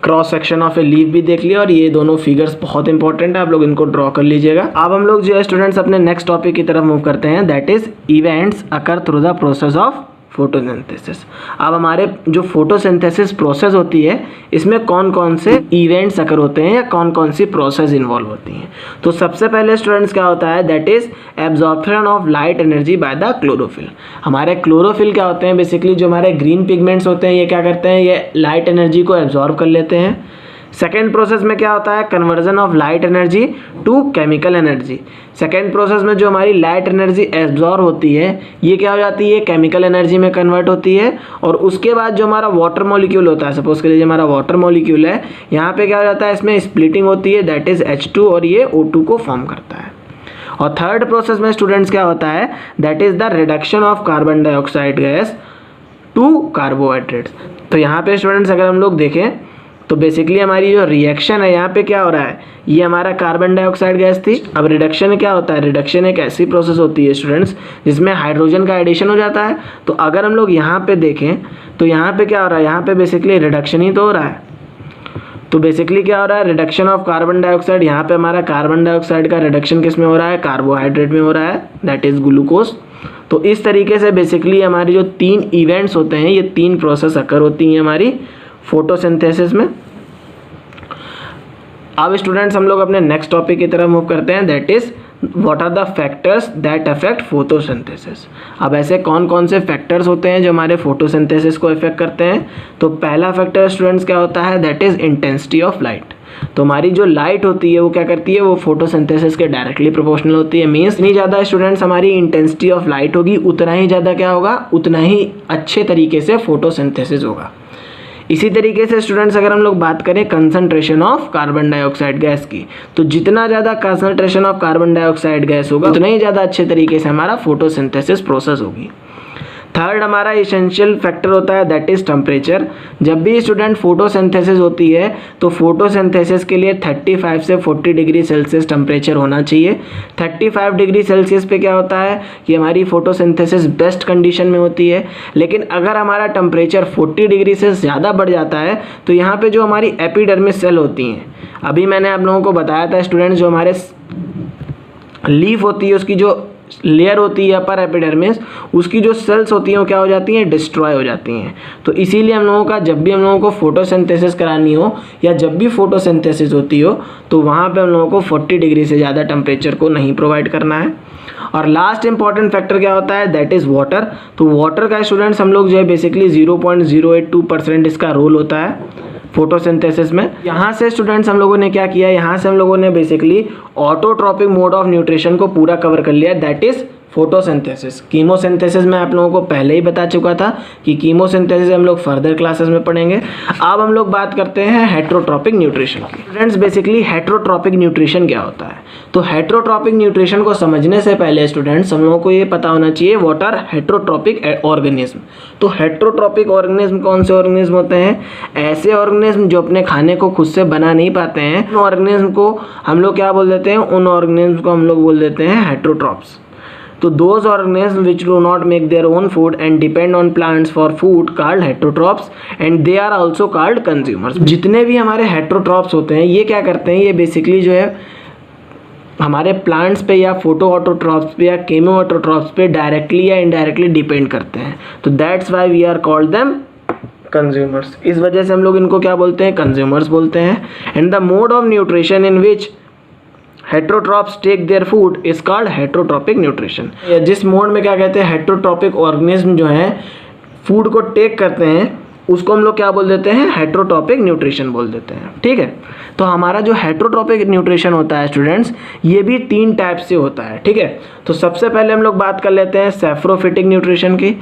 cross section of a leaf भी देख लिया और ये दोनों फिगर्स बहुत इंपॉर्टेंट है, आप लोग इनको ड्रॉ कर लीजिएगा। अब हम लोग जो है स्टूडेंट्स अपने नेक्स्ट टॉपिक की तरफ मूव करते हैं, that is events occur through the process of photosynthesis. अब हमारे जो फोटोसिंथेसिस प्रोसेस होती है इसमें कौन कौन से इवेंट्स अकर होते हैं या कौन कौन सी प्रोसेस इन्वॉल्व होती हैं। तो सबसे पहले स्टूडेंट्स क्या होता है, that is absorption of light energy by the chlorophyll. हमारे क्लोरोफिल क्या होते हैं, बेसिकली जो हमारे ग्रीन पिगमेंट्स होते हैं ये क्या करते हैं, ये लाइट एनर्जी को एब्जॉर्ब कर लेते हैं। सेकेंड प्रोसेस में क्या होता है, conversion of light energy to chemical energy. Second process में जो हमारी लाइट एनर्जी एब्जॉर्ब होती है ये क्या हो जाती है, केमिकल एनर्जी में कन्वर्ट होती है। और उसके बाद जो हमारा वाटर मॉलिक्यूल होता है, सपोज कर लीजिए हमारा वाटर मॉलिक्यूल है, यहाँ पे क्या हो जाता है, इसमें स्प्लिटिंग होती है, दैट इज H2 और ये O2 को फॉर्म करता है। और थर्ड प्रोसेस में स्टूडेंट्स क्या होता है, that is the reduction of carbon dioxide gas to carbohydrates. तो यहाँ पे स्टूडेंट्स अगर हम लोग देखें तो बेसिकली हमारी जो रिएक्शन है यहाँ पे क्या हो रहा है, ये हमारा कार्बन डाइऑक्साइड गैस थी। अब रिडक्शन क्या होता है, रिडक्शन एक ऐसी प्रोसेस होती है स्टूडेंट्स जिसमें हाइड्रोजन का एडिशन हो जाता है। तो अगर हम लोग यहाँ पे देखें तो यहाँ पे क्या हो रहा है, यहाँ पे बेसिकली रिडक्शन ही तो हो रहा है। तो बेसिकली क्या हो रहा है, रिडक्शन ऑफ कार्बन डाइऑक्साइड। यहाँ पे हमारा कार्बन डाइऑक्साइड का रिडक्शन किस में हो रहा है, कार्बोहाइड्रेट में हो रहा है, दैट इज ग्लूकोज। तो इस तरीके से बेसिकली हमारी जो 3 इवेंट्स होते हैं ये 3 प्रोसेस अकर होती हैं हमारी फोटोसिंथेसिस में। अब स्टूडेंट्स हम लोग अपने नेक्स्ट टॉपिक की तरफ मूव करते हैं, that is what are the factors that affect photosynthesis. अब ऐसे कौन कौन से फैक्टर्स होते हैं जो हमारे फोटोसिंथेसिस को इफेक्ट करते हैं। तो पहला फैक्टर स्टूडेंट्स क्या होता है, that is intensity of light. तो हमारी जो लाइट होती है वो क्या करती है, वो फोटोसिंथेसिस के डायरेक्टली प्रोपोर्शनल होती है। मीन्स जितनी ज़्यादा स्टूडेंट्स हमारी इंटेंसिटी ऑफ लाइट होगी उतना ही ज़्यादा क्या होगा, उतना ही अच्छे तरीके से फोटोसिंथेसिस होगा। इसी तरीके से स्टूडेंट्स अगर हम लोग बात करें concentration of carbon dioxide gas की, तो जितना ज़्यादा concentration of carbon dioxide gas होगा उतना ही ज़्यादा अच्छे तरीके से हमारा फोटोसिंथेसिस प्रोसेस होगी। थर्ड हमारा इसेंशियल फैक्टर होता है दैट इज टेम्परेचर। जब भी स्टूडेंट फोटोसिंथेसिस होती है तो फोटोसिंथेसिस के लिए 35 से 40 डिग्री सेल्सियस टेम्परेचर होना चाहिए। 35 डिग्री सेल्सियस पे क्या होता है कि हमारी फोटोसिंथेसिस बेस्ट कंडीशन में होती है। लेकिन अगर हमारा टेम्परेचर 40 डिग्री से ज़्यादा बढ़ जाता है तो यहाँ पे जो हमारी एपिडर्मिस सेल होती हैं अभी मैंने आप लोगों को बताया था स्टूडेंट्स, जो हमारे लीफ होती है उसकी जो लेयर होती है अपर एपिडर्मिस, उसकी जो सेल्स होती हैं वो क्या हो जाती हैं, डिस्ट्रॉय हो जाती हैं। तो इसीलिए हम लोगों का जब भी हम लोगों को फोटोसिंथेसिस करानी हो या जब भी फोटोसिंथेसिस होती हो तो वहाँ पे हम लोगों को 40 डिग्री से ज़्यादा टेम्परेचर को नहीं प्रोवाइड करना है। और लास्ट इंपॉर्टेंट फैक्टर क्या होता है, दैट इज़ वाटर। तो वाटर का स्टूडेंट्स हम लोग जो है बेसिकली 0.082% इसका रोल होता है फोटोसिंथेसिस में। यहाँ से स्टूडेंट्स हम लोगों ने क्या किया, यहाँ से हम लोगों ने basically autotrophic mode of nutrition को पूरा कवर कर लिया, दैट इज फोटोसिंथेसिस। कीमोसिंथेसिस में आप लोगों को पहले ही बता चुका था कि कीमोसिंथेसिस हम लोग फर्दर क्लासेस में पढ़ेंगे। अब हम लोग बात करते हैं हेट्रोट्रॉपिक न्यूट्रिशन की। स्टूडेंट्स बेसिकली हेट्रोट्रॉपिक न्यूट्रिशन क्या होता है, तो हेट्रोट्रॉपिक न्यूट्रिशन को समझने से पहले स्टूडेंट्स हम लोगों को ये पता होना चाहिए व्हाट आर हेट्रोट्रॉपिक ऑर्गेनिज्म। तो हेट्रोट्रॉपिक ऑर्गेनिज्म कौन से ऑर्गेनिज्म होते हैं, ऐसे ऑर्गेनिज्म जो अपने खाने को खुद से बना नहीं पाते हैं, उन ऑर्गेनिज्म को हम लोग क्या बोल देते हैं, उन ऑर्गेनिज्म को हम लोग बोल देते हैं हेट्रोट्रॉप्स। तो those organisms which do not make their own food and depend on plants for food called heterotrophs and they are also called consumers। जितने भी हमारे heterotrophs होते हैं ये क्या करते हैं, ये बेसिकली जो है हमारे प्लांट्स पे या फोटो ऑटोट्रॉप्स पे या केमो ऑटोट्रॉप्स पे डायरेक्टली या इनडायरेक्टली डिपेंड करते हैं। तो that's why we are called them consumers. इस वजह से हम लोग इनको क्या बोलते हैं, कंज्यूमर्स बोलते हैं। And the mode of nutrition in which heterotrophs take their food is called heterotrophic nutrition. जिस मोड में क्या कहते हैं, हेट्रोट्रॉपिक ऑर्गेनिज्म जो है फूड को टेक करते हैं उसको हम लोग क्या बोल देते हैं, हेट्रोट्रॉपिक न्यूट्रिशन बोल देते हैं। ठीक है, तो हमारा जो हेट्रोट्रॉपिक न्यूट्रिशन होता है स्टूडेंट्स, ये भी 3 टाइप से होता है। ठीक है, तो सबसे पहले हम लोग बात कर लेते हैं सैप्रोफिटिक न्यूट्रिशन की।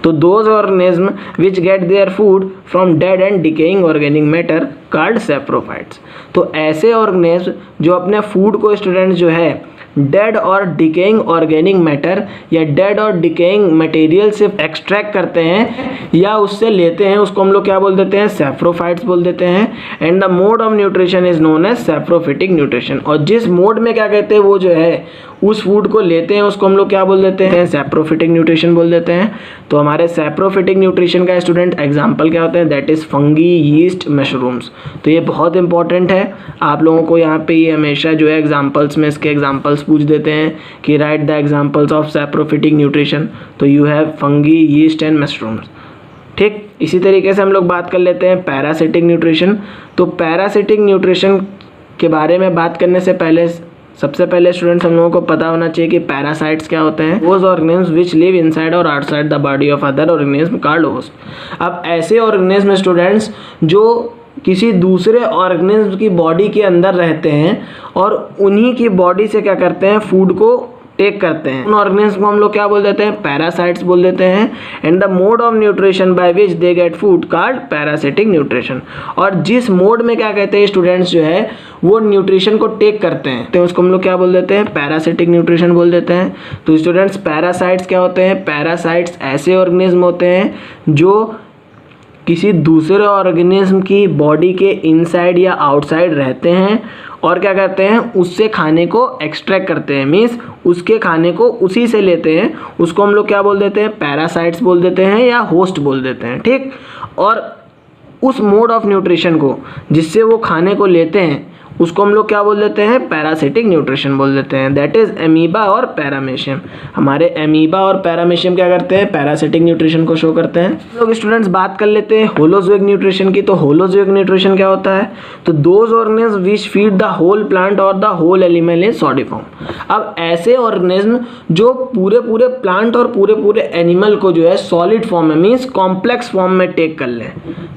तो those organism which get their food from dead and decaying organic matter called saprophytes. तो ऐसे ऑर्गेनिज्म जो अपने फूड को स्टूडेंट्स जो है डेड और डिकेइंग ऑर्गेनिक मैटर या डेड और डिकेइंग मटेरियल से एक्सट्रैक्ट करते हैं या उससे लेते हैं, उसको हम लोग क्या बोल देते हैं, सैप्रोफाइट्स बोल देते हैं। And the mode of nutrition is known as saprophytic nutrition. और जिस मोड में क्या कहते हैं वो जो है उस फूड को लेते हैं उसको हम लोग क्या बोल देते हैं, सैप्रोफिटिक न्यूट्रिशन बोल देते हैं। तो हमारे सैप्रोफिटिक न्यूट्रिशन का स्टूडेंट एग्जाम्पल क्या होते हैं, that is fungi, yeast, mushrooms. तो ये बहुत इंपॉर्टेंट है, आप लोगों को यहाँ पे ये हमेशा जो है एग्जाम्पल्स में इसके एग्जाम्पल्स पूछ देते हैं कि write the examples of saprophytic nutrition. तो you have fungi, yeast and mushrooms. ठीक, इसी तरीके से हम लोग बात कर लेते हैं पैरासिटिक न्यूट्रिशन। तो पैरासिटिक न्यूट्रिशन के बारे में बात करने से पहले सबसे पहले स्टूडेंट्स हम लोगों को पता होना चाहिए कि पैरासाइट्स क्या होते हैं। Those organisms which live inside और outside the body of other organism called host। अब ऐसे ऑर्गेनिज्म स्टूडेंट्स जो किसी दूसरे ऑर्गेनिज्म की बॉडी के अंदर रहते हैं और उन्हीं की बॉडी से क्या करते हैं, फूड को टेक करते हैं, उन ऑर्गेनिज्म को हम लोग क्या बोल देते हैं, पैरासाइट्स बोल देते हैं। And the mode of nutrition by which they get food called parasitic nutrition. और जिस मोड में क्या कहते हैं स्टूडेंट्स जो है वो न्यूट्रिशन को टेक करते हैं तो उसको हम लोग क्या बोल देते हैं, पैरासिटिक न्यूट्रिशन बोल देते हैं। तो स्टूडेंट्स पैरासाइट्स क्या होते हैं, पैरासाइट्स ऐसे ऑर्गेनिज्म होते हैं जो किसी दूसरे ऑर्गेनिज्म की बॉडी के इनसाइड या आउटसाइड रहते हैं और क्या करते हैं, उससे खाने को एक्सट्रैक्ट करते हैं, मीन्स उसके खाने को उसी से लेते हैं, उसको हम लोग क्या बोल देते हैं, पैरासाइट्स बोल देते हैं या होस्ट बोल देते हैं। ठीक, और उस मोड ऑफ न्यूट्रिशन को जिससे वो खाने को लेते हैं उसको हम लोग क्या बोल देते हैं, पैरासिटिक न्यूट्रिशन बोल देते हैं। दैट इज एमीबा और पैरामेशियम। हमारे एमीबा और पैरामेशियम क्या करते हैं, पैरासिटिक न्यूट्रिशन को शो करते हैं। लोग स्टूडेंट्स बात कर लेते हैं होलोजोइक न्यूट्रिशन की। तो होलोजोइक न्यूट्रिशन क्या होता है, तो those organism which feed the whole plant और the whole animal in solid form. अब ऐसे ऑर्गेनिज्म जो पूरे प्लांट और पूरे एनिमल को जो है सॉलिड फॉर्म में, मीन्स कॉम्प्लेक्स फॉर्म में टेक कर लें।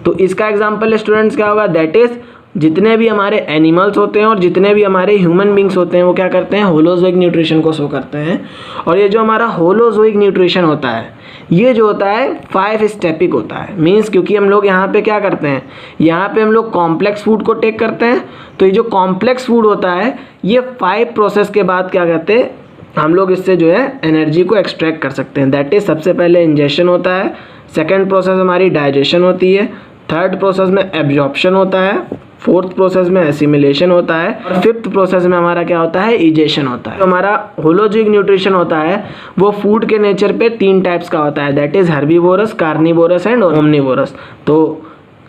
तो इसका एग्जाम्पल स्टूडेंट्स क्या होगा, दैट इज जितने भी हमारे एनिमल्स होते हैं और जितने भी हमारे ह्यूमन बींग्स होते हैं वो क्या करते हैं, होलोजोइक न्यूट्रिशन को शो करते हैं। और ये जो हमारा होलोजोइक न्यूट्रिशन होता है ये जो होता है 5 स्टेपिक होता है। मीन्स क्योंकि हम लोग यहाँ पे क्या करते हैं, यहाँ पे हम लोग कॉम्प्लेक्स फूड को टेक करते हैं। तो ये जो कॉम्प्लेक्स फूड होता है ये 5 प्रोसेस के बाद क्या करते हैं, हम लोग इससे जो है एनर्जी को एक्सट्रैक्ट कर सकते हैं। दैट इज सबसे पहले इंजेशन होता है, सेकेंड प्रोसेस हमारी डाइजेशन होती है, थर्ड प्रोसेस में एब्जॉर्प्शन होता है, फोर्थ प्रोसेस में एसिमिलेशन होता है और फिफ्थ प्रोसेस में हमारा क्या होता है, इजेशन होता है। तो हमारा होलोजोइक न्यूट्रिशन होता है वो फूड के नेचर पे 3 टाइप्स का होता है, that is herbivorous, carnivorous and omnivorous. तो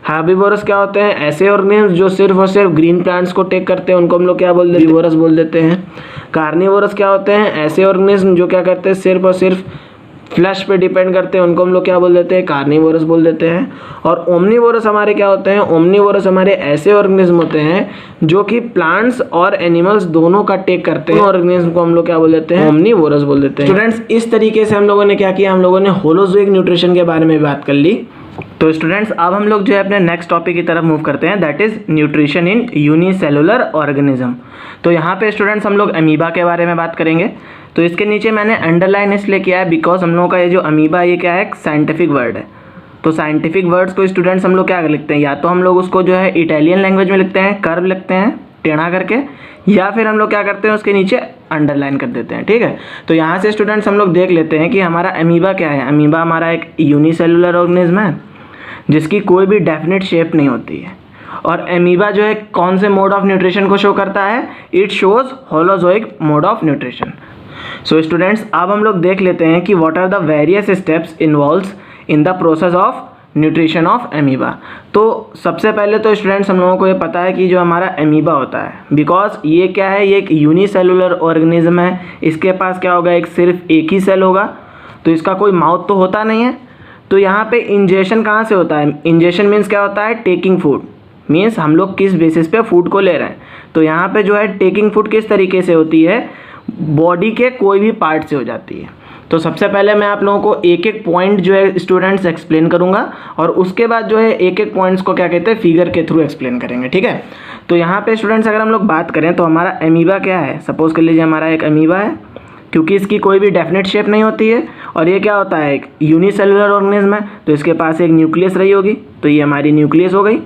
हर्बीवोरस क्या होते हैं? ऐसे ऑर्गेनिज्म जो सिर्फ और सिर्फ ग्रीन प्लांट्स को टेक करते हैं, उनको हम लोग क्या बोल देते हैं? हर्बीवोरस बोल देते हैं। कार्निवोरस क्या होते हैं? ऐसे ऑर्गेनिज्म जो क्या करते हैं? सिर्फ और सिर्फ फ्लैश पे डिपेंड करते हैं, उनको हम लोग क्या बोल देते हैं? कार्निवोरस बोल देते हैं। और ओमनीवोरस हमारे क्या होते हैं? ओमनीवोरस हमारे ऐसे ऑर्गेनिज्म होते हैं जो कि प्लांट्स और एनिमल्स दोनों का टेक करते हैं, ऑर्गेनिज्म को हम लोग क्या बोल देते हैं? ओमनीवोरस बोल देते हैं। स्टूडेंट्स, इस तरीके से हम लोगों ने क्या किया? हम लोगों ने होलोजोइक न्यूट्रिशन के बारे में बात कर ली। तो स्टूडेंट्स, अब हम लोग जो है अपने नेक्स्ट टॉपिक की तरफ मूव करते हैं, that is nutrition in unicellular organism. तो यहाँ पे स्टूडेंट्स हम लोग अमीबा के बारे में बात करेंगे। तो इसके नीचे मैंने अंडरलाइन इसलिए किया है बिकॉज हम लोगों का ये जो अमीबा ये क्या है? एक साइंटिफिक वर्ड है। तो साइंटिफिक वर्ड्स को स्टूडेंट्स हम लोग क्या लिखते हैं? या तो हम लोग उसको जो है इटालियन लैंग्वेज में लिखते हैं, कर्व लिखते हैं टेढ़ा करके, या फिर हम लोग क्या करते हैं? उसके नीचे अंडरलाइन कर देते हैं। ठीक है, तो यहाँ से स्टूडेंट्स हम लोग देख लेते हैं कि हमारा अमीबा क्या है। अमीबा हमारा एक यूनिसेलुलर ऑर्गेनिज्म है जिसकी कोई भी डेफिनेट शेप नहीं होती है। और अमीबा जो है कौन से मोड ऑफ न्यूट्रिशन को शो करता है? It shows holozoic mode of nutrition. So students, अब हम लोग देख लेते हैं कि what are the various steps involves in the process of nutrition of amoeba. तो सबसे पहले तो स्टूडेंट्स हम लोगों को ये पता है कि जो हमारा अमीबा होता है, बिकॉज ये क्या है? ये एक यूनिसेलुलर ऑर्गेनिज्म है। इसके पास क्या होगा? एक सिर्फ एक ही सेल होगा, तो इसका कोई माउथ तो होता नहीं है। तो यहाँ पे इंजेशन कहाँ से होता है? इंजेशन मीन्स क्या होता है? टेकिंग फूड, मीन्स हम लोग किस बेसिस पे फूड को ले रहे हैं। तो यहाँ पे जो है टेकिंग फूड किस तरीके से होती है? बॉडी के कोई भी पार्ट से हो जाती है। तो सबसे पहले मैं आप लोगों को एक एक पॉइंट जो है स्टूडेंट्स एक्सप्लेन करूंगा, और उसके बाद जो है एक एक पॉइंट्स को क्या कहते हैं? फिगर के थ्रू एक्सप्लेन करेंगे। ठीक है, तो यहाँ पे स्टूडेंट्स अगर हम लोग बात करें तो हमारा अमीबा क्या है? सपोज कर लीजिए हमारा एक अमीबा है, क्योंकि इसकी कोई भी डेफिनेट शेप नहीं होती है, और ये क्या होता है? एक यूनिसेलुलर ऑर्गेनिज्म है, तो इसके पास एक न्यूक्लियस रही होगी, तो ये हमारी न्यूक्लियस हो गई।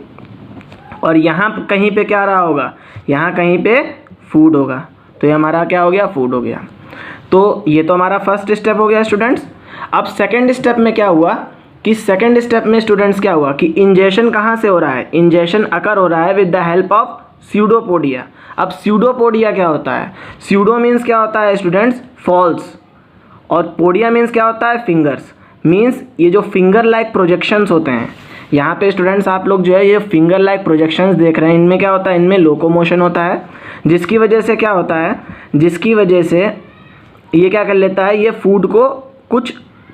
और यहाँ कहीं पे क्या रहा होगा? यहाँ कहीं पे फूड होगा, तो ये हमारा क्या हो गया? फूड हो गया। तो ये तो हमारा फर्स्ट स्टेप हो गया स्टूडेंट्स। अब सेकंड स्टेप में क्या हुआ कि सेकंड स्टेप में स्टूडेंट्स क्या हुआ कि इंजेशन कहाँ से हो रहा है? इंजेशन अकर हो रहा है with the help of pseudopodia. अब स्यूडोपोडिया क्या होता है? स्यूडो मीन्स क्या होता है स्टूडेंट्स? फॉल्स, और पोडिया मीन्स क्या होता है? फिंगर्स। मीन्स ये जो फिंगर लाइक प्रोजेक्शंस होते हैं, यहाँ पे स्टूडेंट्स आप लोग जो है ये फिंगर लाइक प्रोजेक्शंस देख रहे हैं, इनमें क्या होता है? इनमें लोकोमोशन होता है, जिसकी वजह से क्या होता है? जिसकी वजह से ये क्या कर लेता है? ये फूड को कुछ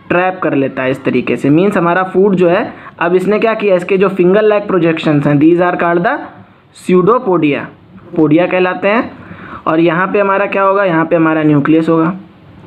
ट्रैप कर लेता है इस तरीके से। मीन्स हमारा फूड जो है, अब इसने क्या किया? इसके जो फिंगर लाइक प्रोजेक्शंस हैं, these are called the pseudopodia, podia कहलाते हैं। और यहाँ पे हमारा क्या होगा? यहाँ पे हमारा न्यूक्लियस होगा।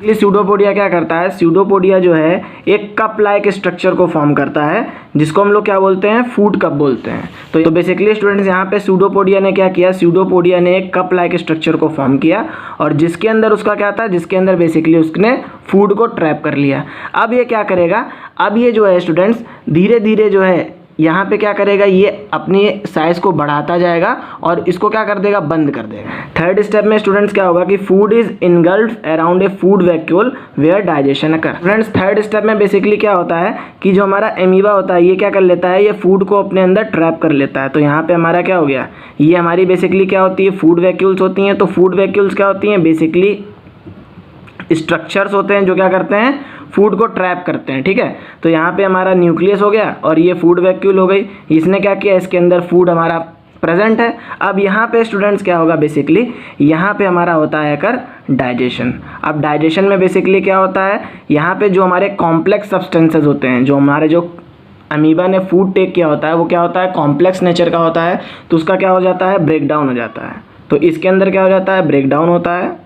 ये स्यूडोपोडिया क्या करता है? स्यूडोपोडिया जो है एक कप लाइक स्ट्रक्चर को फॉर्म करता है, जिसको हम लोग क्या बोलते हैं? फूड कप बोलते हैं। तो बेसिकली स्टूडेंट्स यहाँ पे स्यूडोपोडिया ने क्या किया? स्यूडोपोडिया ने एक कप लाइक स्ट्रक्चर को फॉर्म किया, और जिसके अंदर उसका क्या था? जिसके अंदर बेसिकली उसने फूड को ट्रैप कर लिया। अब ये क्या करेगा? अब ये जो है स्टूडेंट्स धीरे धीरे जो है यहाँ पे क्या करेगा? ये अपनी साइज को बढ़ाता जाएगा और इसको क्या कर देगा? बंद कर देगा। थर्ड स्टेप में स्टूडेंट्स क्या होगा कि food is engulfed around a food vacuole where digestion occur. Friends, third step में बेसिकली क्या होता है कि जो हमारा अमीबा होता है ये क्या कर लेता है? ये फूड को अपने अंदर ट्रैप कर लेता है। तो यहाँ पे हमारा क्या हो गया? ये हमारी बेसिकली क्या होती है? फूड वैक्यूल्स होती हैं। तो फूड वैक्यूल्स क्या होती हैं? बेसिकली स्ट्रक्चर्स होते हैं जो क्या करते हैं? फूड को ट्रैप करते हैं। ठीक है, तो यहाँ पे हमारा न्यूक्लियस हो गया और ये फूड वैक्यूल हो गई। इसने क्या किया? इसके अंदर फूड हमारा प्रेजेंट है। अब यहाँ पे स्टूडेंट्स क्या होगा? बेसिकली यहाँ पे हमारा होता है कर डाइजेशन। अब डाइजेशन में बेसिकली क्या होता है? यहाँ पे जो हमारे कॉम्प्लेक्स सब्सटेंसेज होते हैं, जो हमारे जो अमीबा ने फूड टेक किया होता है, वो क्या होता है? कॉम्प्लेक्स नेचर का होता है, तो उसका क्या हो जाता है? ब्रेक डाउन हो जाता है। तो इसके अंदर क्या हो जाता है? ब्रेक डाउन होता है।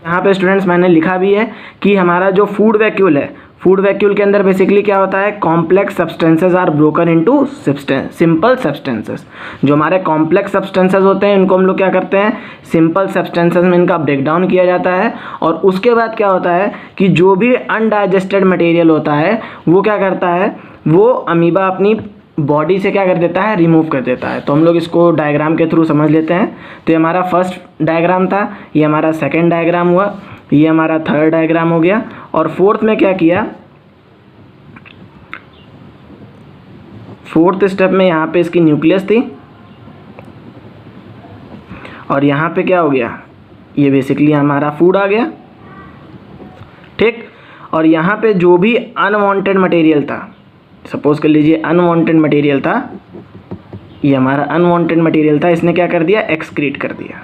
यहाँ पे स्टूडेंट्स मैंने लिखा भी है कि हमारा जो फूड वैक्यूल है, फूड वैक्यूल के अंदर बेसिकली क्या होता है? Complex substances are broken into simple substances. जो हमारे कॉम्प्लेक्स सब्सटेंसेस होते हैं इनको हम लोग क्या करते हैं? सिंपल सब्सटेंसेस में इनका ब्रेक डाउन किया जाता है। और उसके बाद क्या होता है कि जो भी अनडाइजेस्टेड मटेरियल होता है वो क्या करता है? वो अमीबा अपनी बॉडी से क्या कर देता है? रिमूव कर देता है। तो हम लोग इसको डायग्राम के थ्रू समझ लेते हैं। तो ये हमारा फर्स्ट डायग्राम था, ये हमारा सेकंड डायग्राम हुआ, ये हमारा थर्ड डायग्राम हो गया। और फोर्थ में क्या किया? फोर्थ स्टेप में यहाँ पे इसकी न्यूक्लियस थी, और यहाँ पे क्या हो गया? ये बेसिकली हमारा फूड आ गया। ठीक, और यहाँ पे जो भी अनवांटेड मटेरियल था, सपोज कर लीजिए अनवांटेड मटेरियल था, ये हमारा अनवांटेड मटेरियल था, इसने क्या कर दिया, एक्सक्रीट कर दिया।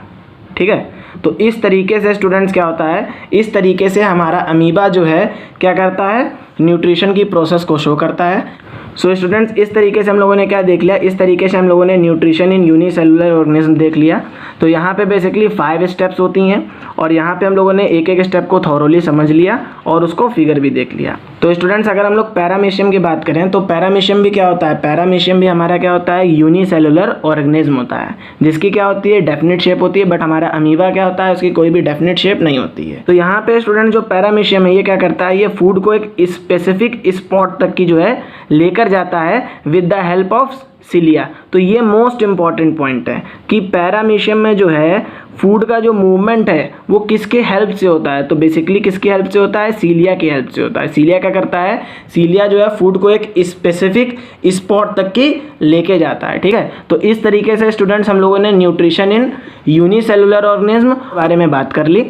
ठीक है, तो इस तरीके से स्टूडेंट्स क्या होता है, इस तरीके से हमारा अमीबा जो है क्या करता है, न्यूट्रिशन की प्रोसेस को शो करता है। सो स्टूडेंट्स, इस तरीके से हम लोगों ने क्या देख लिया, इस तरीके से हम लोगों ने न्यूट्रिशन इन यूनिसेलुलर ऑर्गेनिज्म देख लिया। तो यहाँ पे बेसिकली 5 स्टेप्स होती हैं और यहाँ पे हम लोगों ने एक एक स्टेप को थॉरोली समझ लिया और उसको फिगर भी देख लिया। तो स्टूडेंट्स, अगर हम लोग पैरामीशियम की बात करें तो पैरामीशियम भी क्या होता है, पैरामीशियम भी हमारा क्या होता है, यूनिसेलुलर ऑर्गेनिज्म होता है, जिसकी क्या होती है, डेफिनेट शेप होती है। बट हमारा अमीबा क्या होता है, उसकी कोई भी डेफिनेट शेप नहीं होती है। तो यहाँ पे स्टूडेंट जो पैरामीशियम है ये क्या करता है, ये फूड को एक स्पेसिफिक स्पॉट तक की जो है लेकर जाता है with the help of cilia. तो ये मोस्ट इंपॉर्टेंट पॉइंट है कि पैरामीशियम में जो है फूड का जो मूवमेंट है वो किसके हेल्प से होता है, तो बेसिकली किसकी हेल्प से होता है, सीलिया की हेल्प से होता है। सीलिया क्या करता है, सीलिया जो है फूड को एक स्पेसिफिक स्पॉट तक की लेके जाता है। ठीक है, तो इस तरीके से स्टूडेंट्स हम लोगों ने न्यूट्रिशन इन यूनिसेलुलर ऑर्गेनिज्म के बारे में बात कर ली।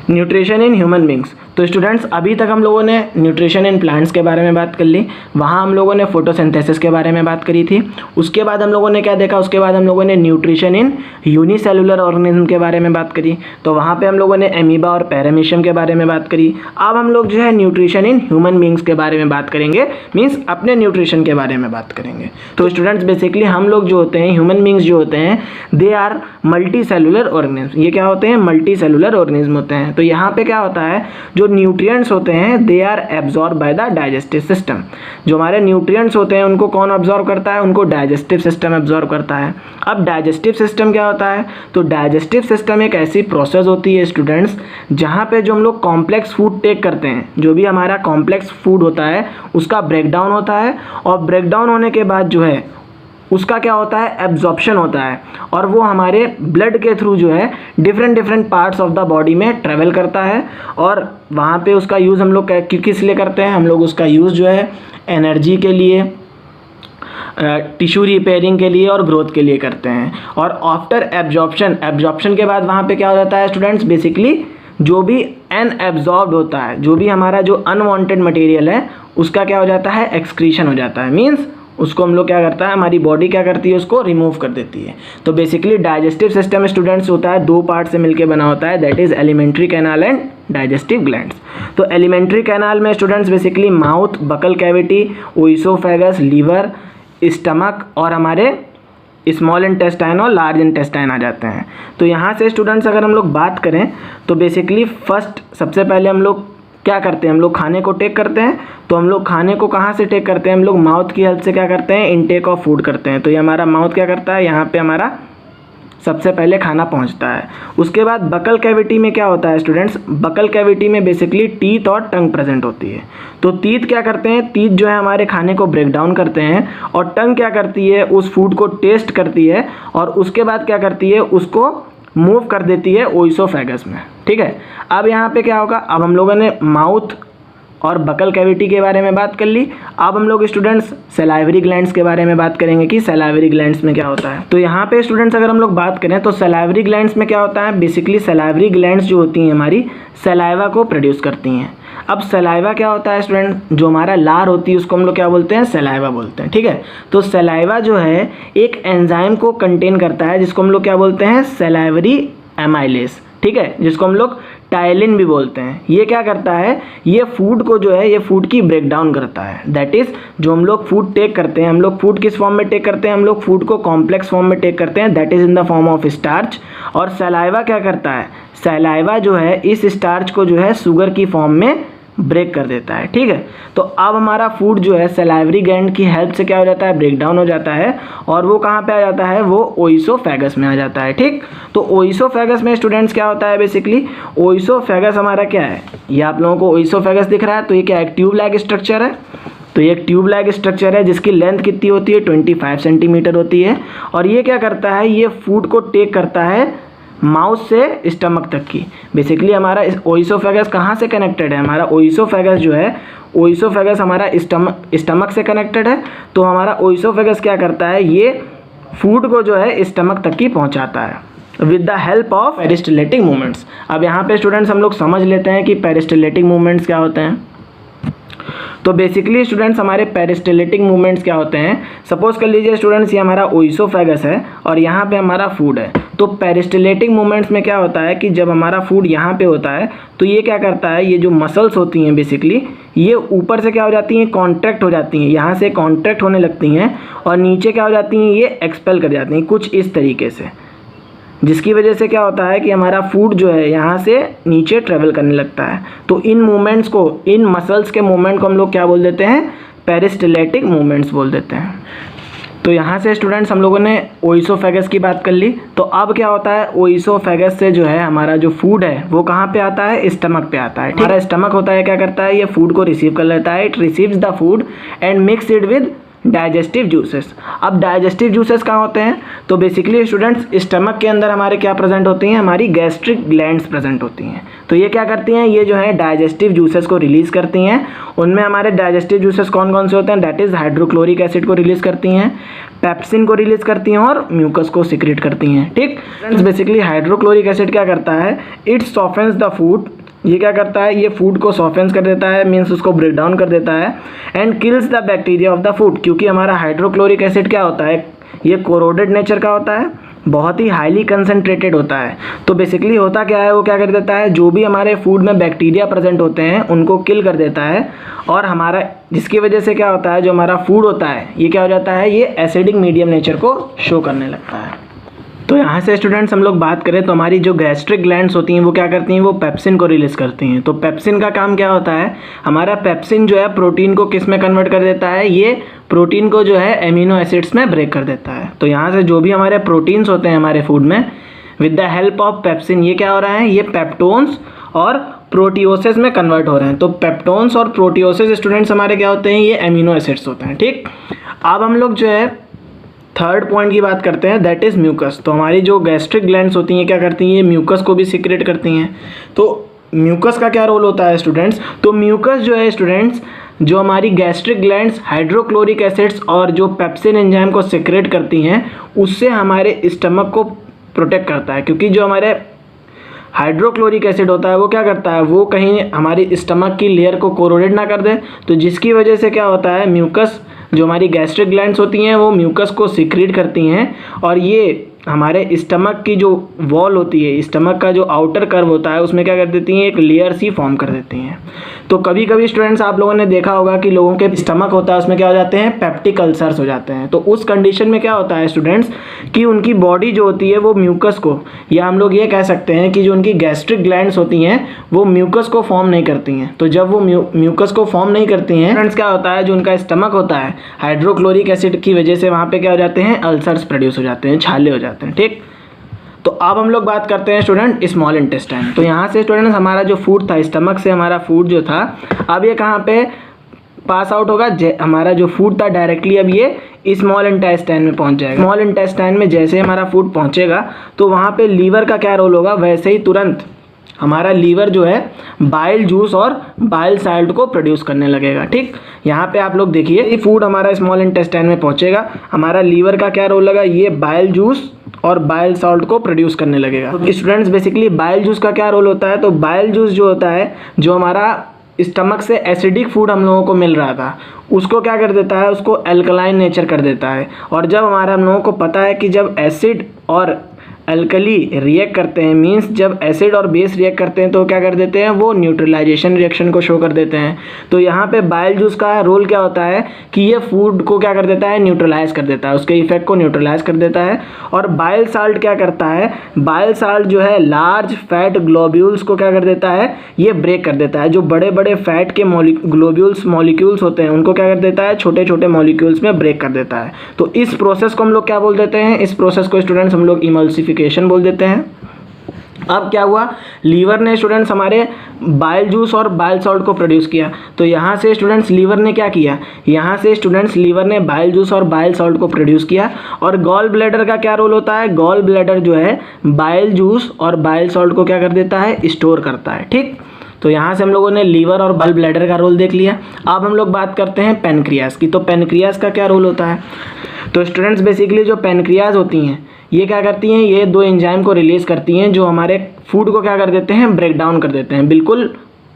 न्यूट्रिशन इन ह्यूमन बींग्स, तो स्टूडेंट्स अभी तक हम लोगों ने न्यूट्रिशन इन प्लांट्स के बारे में बात कर ली, वहाँ हम लोगों ने फोटोसिंथेसिस के बारे में बात करी थी। उसके बाद हम लोगों ने क्या देखा, उसके बाद हम लोगों ने न्यूट्रिशन इन यूनिसेलुलर ऑर्गेनिज्म के बारे में बात करी। तो वहाँ पे हम लोगों ने एमीबा और पैरामीशियम के बारे में बात करी। अब हम लोग जो है न्यूट्रिशन इन ह्यूमन बींग्स के बारे में बात करेंगे, मीन्स अपने न्यूट्रिशन के बारे में बात करेंगे। तो स्टूडेंट्स बेसिकली हम लोग जो होते हैं, ह्यूमन बींग्स जो होते हैं, they are multi cellular organism. ये क्या होते हैं, मल्टी सेलुलर ऑर्गेनिज्म होते हैं। तो यहाँ पे क्या होता है, जो न्यूट्रिएंट्स होते हैं they are absorb by the digestive system. जो हमारे न्यूट्रिएंट्स होते हैं उनको कौन अब्जॉर्ब करता है, उनको डाइजेस्टिव सिस्टम अब्जॉर्ब करता है। अब डाइजेस्टिव सिस्टम क्या होता है, तो डाइजेस्टिव सिस्टम एक ऐसी प्रोसेस होती है स्टूडेंट्स जहाँ पे जो हम लोग कॉम्प्लेक्स फूड टेक करते हैं, जो भी हमारा कॉम्प्लेक्स फूड होता है उसका ब्रेकडाउन होता है और ब्रेकडाउन होने के बाद जो है उसका क्या होता है, एब्जॉर्प्शन होता है और वो हमारे ब्लड के थ्रू जो है different parts of the body में ट्रेवल करता है। और वहाँ पे उसका यूज़ हम लोग किस लिए करते हैं, हम लोग उसका यूज़ जो है एनर्जी के लिए, टिश्यू रिपेयरिंग के लिए और ग्रोथ के लिए करते हैं। और आफ्टर एब्जॉर्प्शन के बाद वहाँ पे क्या हो जाता है स्टूडेंट्स, बेसिकली जो भी अनएब्जॉर्ब्ड होता है, जो भी हमारा जो अनवांटेड मटेरियल है उसका क्या हो जाता है, एक्सक्रीशन हो जाता है। मीन्स उसको हम लोग क्या करता है, हमारी बॉडी क्या करती है, उसको रिमूव कर देती है। तो बेसिकली डाइजेस्टिव सिस्टम स्टूडेंट्स होता है 2 पार्ट से मिलकर बना होता है, that is elementary canal and digestive glands. तो एलिमेंट्री कैनाल में students basically mouth, buccal cavity, oesophagus, liver, stomach और हमारे स्मॉल इंटेस्टाइन और लार्ज इंटेस्टाइन आ जाते हैं। तो यहाँ से स्टूडेंट्स अगर हम लोग बात करें तो बेसिकली फर्स्ट सबसे पहले हम लोग क्या करते हैं, हम लोग खाने को टेक करते हैं। तो हम लोग खाने को कहाँ से टेक करते हैं, हम लोग माउथ की हेल्प से क्या करते हैं, इनटेक ऑफ फूड करते हैं। तो ये हमारा माउथ क्या करता है, यहाँ पे हमारा सबसे पहले खाना पहुँचता है। उसके बाद बकल कैविटी में क्या होता है स्टूडेंट्स, बकल कैविटी में बेसिकली टीथ और टंग प्रेजेंट होती है। तो टीथ क्या करते हैं, टीथ जो है हमारे खाने को ब्रेक डाउन करते हैं और टंग क्या करती है, उस फूड को टेस्ट करती है और उसके बाद क्या करती है, उसको मूव कर देती है ओइसोफेगस में। ठीक है, अब यहाँ पे क्या होगा, अब हम लोगों ने माउथ और बकल कैविटी के बारे में बात कर ली। अब हम लोग स्टूडेंट्स सलाइवरी ग्लैंड्स के बारे में बात करेंगे कि सलाइवरी ग्लैंड्स में क्या होता है। तो यहाँ पे स्टूडेंट्स अगर हम लोग बात करें तो सलाइवरी ग्लैंड्स में क्या होता है, बेसिकली सलाइवरी ग्लैंड्स जो होती हैं हमारी सलाइवा को प्रोड्यूस करती हैं। अब सलाइवा क्या होता है स्टूडेंट, जो हमारा लार होती है उसको हम लोग क्या बोलते हैं, सलाइवा बोलते हैं। ठीक है, तो सलाइवा जो है एक एंजाइम को कंटेन करता है जिसको हम लोग क्या बोलते हैं, सलाइवरी एमाइलेस। ठीक है, जिसको हम लोग टाइलिन भी बोलते हैं। ये क्या करता है, ये फूड को जो है, ये फूड की ब्रेक डाउन करता है। दैट इज़ जो हम लोग फूड टेक करते हैं, हम लोग फूड किस फॉर्म में टेक करते हैं, हम लोग फूड को कॉम्प्लेक्स फॉर्म में टेक करते हैं, that is in the form of starch. और सलाइवा क्या करता है, सलाइवा जो है इस स्टार्च को जो है शुगर की फॉर्म में ब्रेक कर देता है। ठीक है, तो अब हमारा फूड जो है सलाइवरी ग्लैंड की हेल्प से क्या हो जाता है, ब्रेक डाउन हो जाता है और वो कहाँ पे आ जाता है, वो ओइसोफेगस में आ जाता है। ठीक, तो ओइसोफेगस में स्टूडेंट्स क्या होता है, बेसिकली ओइसोफेगस हमारा क्या है, ये आप लोगों को ओइसोफेगस दिख रहा है, तो ये क्या है, ट्यूब लाइक स्ट्रक्चर है। तो ये एक ट्यूब लाइक स्ट्रक्चर है जिसकी लेंथ कितनी होती है, 25 सेंटीमीटर होती है। और ये क्या करता है, ये फूड को टेक करता है माउथ से स्टमक तक की। बेसिकली हमारा ओइसोफेगस कहाँ से कनेक्टेड है, हमारा ओइसोफेगस जो है, ओइसोफेगस हमारा स्टमक से कनेक्टेड है। तो हमारा ओइसोफेगस क्या करता है, ये फूड को जो है स्टमक तक की पहुँचाता है with the help of peristaltic movements. अब यहाँ पे स्टूडेंट्स हम लोग समझ लेते हैं कि पेरिस्टाल्टिक मूवमेंट्स क्या होते हैं। तो बेसिकली स्टूडेंट्स हमारे पेरिस्टाल्टिक मूवमेंट्स क्या होते हैं, सपोज कर लीजिए स्टूडेंट्स ये हमारा ओइसोफेगस है और यहाँ पे हमारा फूड है। तो पेरिस्टाल्टिक मूवमेंट्स में क्या होता है कि जब हमारा फूड यहाँ पे होता है तो ये क्या करता है, ये जो मसल्स होती हैं बेसिकली ये ऊपर से क्या हो जाती हैं, कॉन्ट्रैक्ट हो जाती हैं, यहाँ से कॉन्ट्रैक्ट होने लगती हैं और नीचे क्या हो जाती हैं, ये एक्सपेल कर जाती हैं कुछ इस तरीके से, जिसकी वजह से क्या होता है कि हमारा फूड जो है यहाँ से नीचे ट्रेवल करने लगता है। तो इन मूवमेंट्स को, इन मसल्स के मूवमेंट को हम लोग क्या बोल देते हैं, पेरिस्टाल्टिक मूवमेंट्स बोल देते हैं। तो यहाँ से स्टूडेंट्स हम लोगों ने ओइसोफेगस की बात कर ली। तो अब क्या होता है, ओइसोफेगस से जो है हमारा जो फूड है वो कहाँ पे आता है, स्टमक पे आता है। हमारा स्टमक होता है क्या करता है, ये फूड को रिसीव कर लेता है, it receives the food and mix it with digestive juices. अब डाइजेस्टिव जूसेस कहाँ होते हैं, तो बेसिकली स्टूडेंट्स स्टमक के अंदर हमारे क्या प्रेजेंट होती हैं, हमारी गैस्ट्रिक ग्लैंड्स प्रेजेंट होती हैं। तो ये क्या करती हैं, ये जो है डाइजेस्टिव जूसेस को रिलीज़ करती हैं। उनमें हमारे डाइजेस्टिव जूसेस कौन कौन से होते हैं, दैट इज़ हाइड्रोक्लोरिक एसिड को रिलीज़ करती हैं, पेप्सिन को रिलीज़ करती हैं और म्यूकस को सिक्रेट करती हैं। ठीक फ्रेंड्स, बेसिकली हाइड्रोक्लोरिक एसिड क्या करता है, इट सॉफ्टन्स द फूड, ये क्या करता है, ये फूड को सॉफ्टन्स कर देता है, मीन्स उसको ब्रेक डाउन कर देता है and kills the bacteria of the food. क्योंकि हमारा हाइड्रोक्लोरिक एसिड क्या होता है, ये कोरोडेड नेचर का होता है, बहुत ही हाईली कंसनट्रेटेड होता है। तो बेसिकली होता क्या है, वो क्या कर देता है, जो भी हमारे फूड में बैक्टीरिया प्रेजेंट होते हैं उनको किल कर देता है और हमारा, जिसकी वजह से क्या होता है, जो हमारा फूड होता है ये क्या हो जाता है, ये एसिडिक मीडियम नेचर को शो करने लगता है। तो यहाँ से स्टूडेंट्स हम लोग बात करें तो हमारी जो गैस्ट्रिक ग्लैंड्स होती हैं वो क्या करती हैं, वो पेप्सिन को रिलीज़ करती हैं। तो पेप्सिन का काम क्या होता है, हमारा पेप्सिन जो है प्रोटीन को किस में कन्वर्ट कर देता है, ये प्रोटीन को जो है एमिनो एसिड्स में ब्रेक कर देता है। तो यहाँ से जो भी हमारे प्रोटीन्स होते हैं हमारे फूड में, with the help of pepsin ये क्या हो रहा है, ये पेप्टोन्स और प्रोटियोसिस में कन्वर्ट हो रहे हैं। तो पेप्टोन्स और प्रोटियोसिस स्टूडेंट्स हमारे क्या होते हैं, ये एमिनो एसिड्स होते हैं। ठीक, अब हम लोग जो है थर्ड पॉइंट की बात करते हैं, दैट इज़ म्यूकस। तो हमारी जो गैस्ट्रिक ग्लैंड्स होती हैं क्या करती हैं, ये म्यूकस को भी सिक्रेट करती हैं। तो म्यूकस का क्या रोल होता है स्टूडेंट्स, तो म्यूकस जो है स्टूडेंट्स, जो हमारी गैस्ट्रिक ग्लैंड्स हाइड्रोक्लोरिक एसिड्स और जो पेप्सिन एंजाइम को सिक्रेट करती हैं उससे हमारे स्टमक को प्रोटेक्ट करता है। क्योंकि जो हमारे हाइड्रोक्लोरिक एसिड होता है वो क्या करता है, वो कहीं हमारी स्टमक की लेयर को कोरोडेट ना कर दे, तो जिसकी वजह से क्या होता है, म्यूकस, जो हमारी गैस्ट्रिक ग्लैंड्स होती हैं वो म्यूकस को सिक्रीट करती हैं और ये हमारे स्टमक की जो वॉल होती है, स्टमक का जो आउटर कर्व होता है उसमें क्या कर देती हैं, एक लेयर सी फॉर्म कर देती हैं। तो कभी कभी स्टूडेंट्स आप लोगों ने देखा होगा कि लोगों के स्टमक होता है उसमें क्या हो जाते हैं, पेप्टिक अल्सर्स हो जाते हैं। तो उस कंडीशन में क्या होता है स्टूडेंट्स कि उनकी बॉडी जो होती है वो म्यूकस को, या हम लोग ये कह सकते हैं कि जो उनकी गैस्ट्रिक ग्लैंड्स होती हैं वो म्यूकस को फॉर्म नहीं करती हैं। तो जब वो म्यूकस को फॉर्म नहीं करती हैं फ्रेंड्स, क्या होता है, जो उनका स्टमक होता है हाइड्रोक्लोरिक एसिड की वजह से वहाँ पे क्या हो जाते हैं, अल्सर्स प्रोड्यूस हो जाते हैं, छाले हो जाते हैं। ठीक, तो अब हम लोग बात करते हैं स्टूडेंट स्मॉल इंटेस्टाइन। तो यहाँ से स्टूडेंट्स हमारा जो फूड था, स्टमक से हमारा फूड जो था, अब ये कहाँ पे पास आउट होगा, हमारा जो फूड था डायरेक्टली अब ये स्मॉल इंटेस्टाइन में पहुँच जाएगा। स्मॉल इंटेस्टाइन में जैसे हमारा फूड पहुँचेगा तो वहाँ पे लीवर का क्या रोल होगा, वैसे ही तुरंत हमारा लीवर जो है बाइल जूस और बाइल साल्ट को प्रोड्यूस करने लगेगा। ठीक, यहाँ पे आप लोग देखिए, ये फूड हमारा स्मॉल इंटेस्टाइन में पहुँचेगा, हमारा लीवर का क्या रोल लगा, ये बाइल जूस और बाइल साल्ट को प्रोड्यूस करने लगेगा। तो स्टूडेंट्स बेसिकली बाइल जूस का क्या रोल होता है, तो बाइल जूस जो होता है, जो हमारा स्टमक से एसिडिक फूड हम लोगों को मिल रहा था उसको क्या कर देता है, उसको एल्कलाइन नेचर कर देता है। और जब हमारा हम लोगों को पता है कि जब एसिड और अल्कली रिएक्ट करते हैं, मींस जब एसिड और बेस रिएक्ट करते हैं तो क्या कर देते हैं, वो न्यूट्रलाइजेशन रिएक्शन को शो कर देते हैं। तो यहाँ पे बाइल जूस का रोल क्या होता है कि ये फूड को क्या कर देता है, न्यूट्रलाइज कर देता है, उसके इफेक्ट को न्यूट्रलाइज कर देता है। और बाइल साल्ट क्या करता है, बाइल साल्ट जो है लार्ज फैट ग्लोब्यूल्स को क्या कर देता है, ये ब्रेक कर देता है। जो बड़े बड़े फैट के ग्लोब्यूल्स मॉलिक्यूल्स होते हैं उनको क्या कर देता है, छोटे छोटे मॉलिक्यूल्स में ब्रेक कर देता है। तो इस प्रोसेस को हम लोग क्या बोल देते हैं, इस प्रोसेस को स्टूडेंट्स हम लोग इमल्सिफिकेशन बोल देते हैं। अब क्या हुआ, लीवर ने स्टूडेंट्स हमारे बाइल जूस और बाइल सॉल्ट को प्रोड्यूस किया। तो यहाँ से स्टूडेंट्स लीवर ने क्या किया, यहाँ से स्टूडेंट्स लीवर ने बाइल जूस और बाइल सॉल्ट को प्रोड्यूस किया। और गॉल ब्लैडर का क्या रोल होता है, गॉल ब्लैडर जो है बाइल जूस और बाइल सॉल्ट को क्या कर देता है, स्टोर करता है। ठीक, तो यहाँ से हम लोगों ने लीवर और गॉल ब्लैडर का रोल देख लिया। अब हम लोग बात करते हैं पेनक्रियाज की। तो पेनक्रियाज का क्या रोल होता है, तो स्टूडेंट्स बेसिकली जो पेनक्रियाज होती हैं ये क्या करती हैं, ये दो एंजाइम को रिलीज़ करती हैं जो हमारे फूड को क्या कर देते हैं, ब्रेक डाउन कर देते हैं, बिल्कुल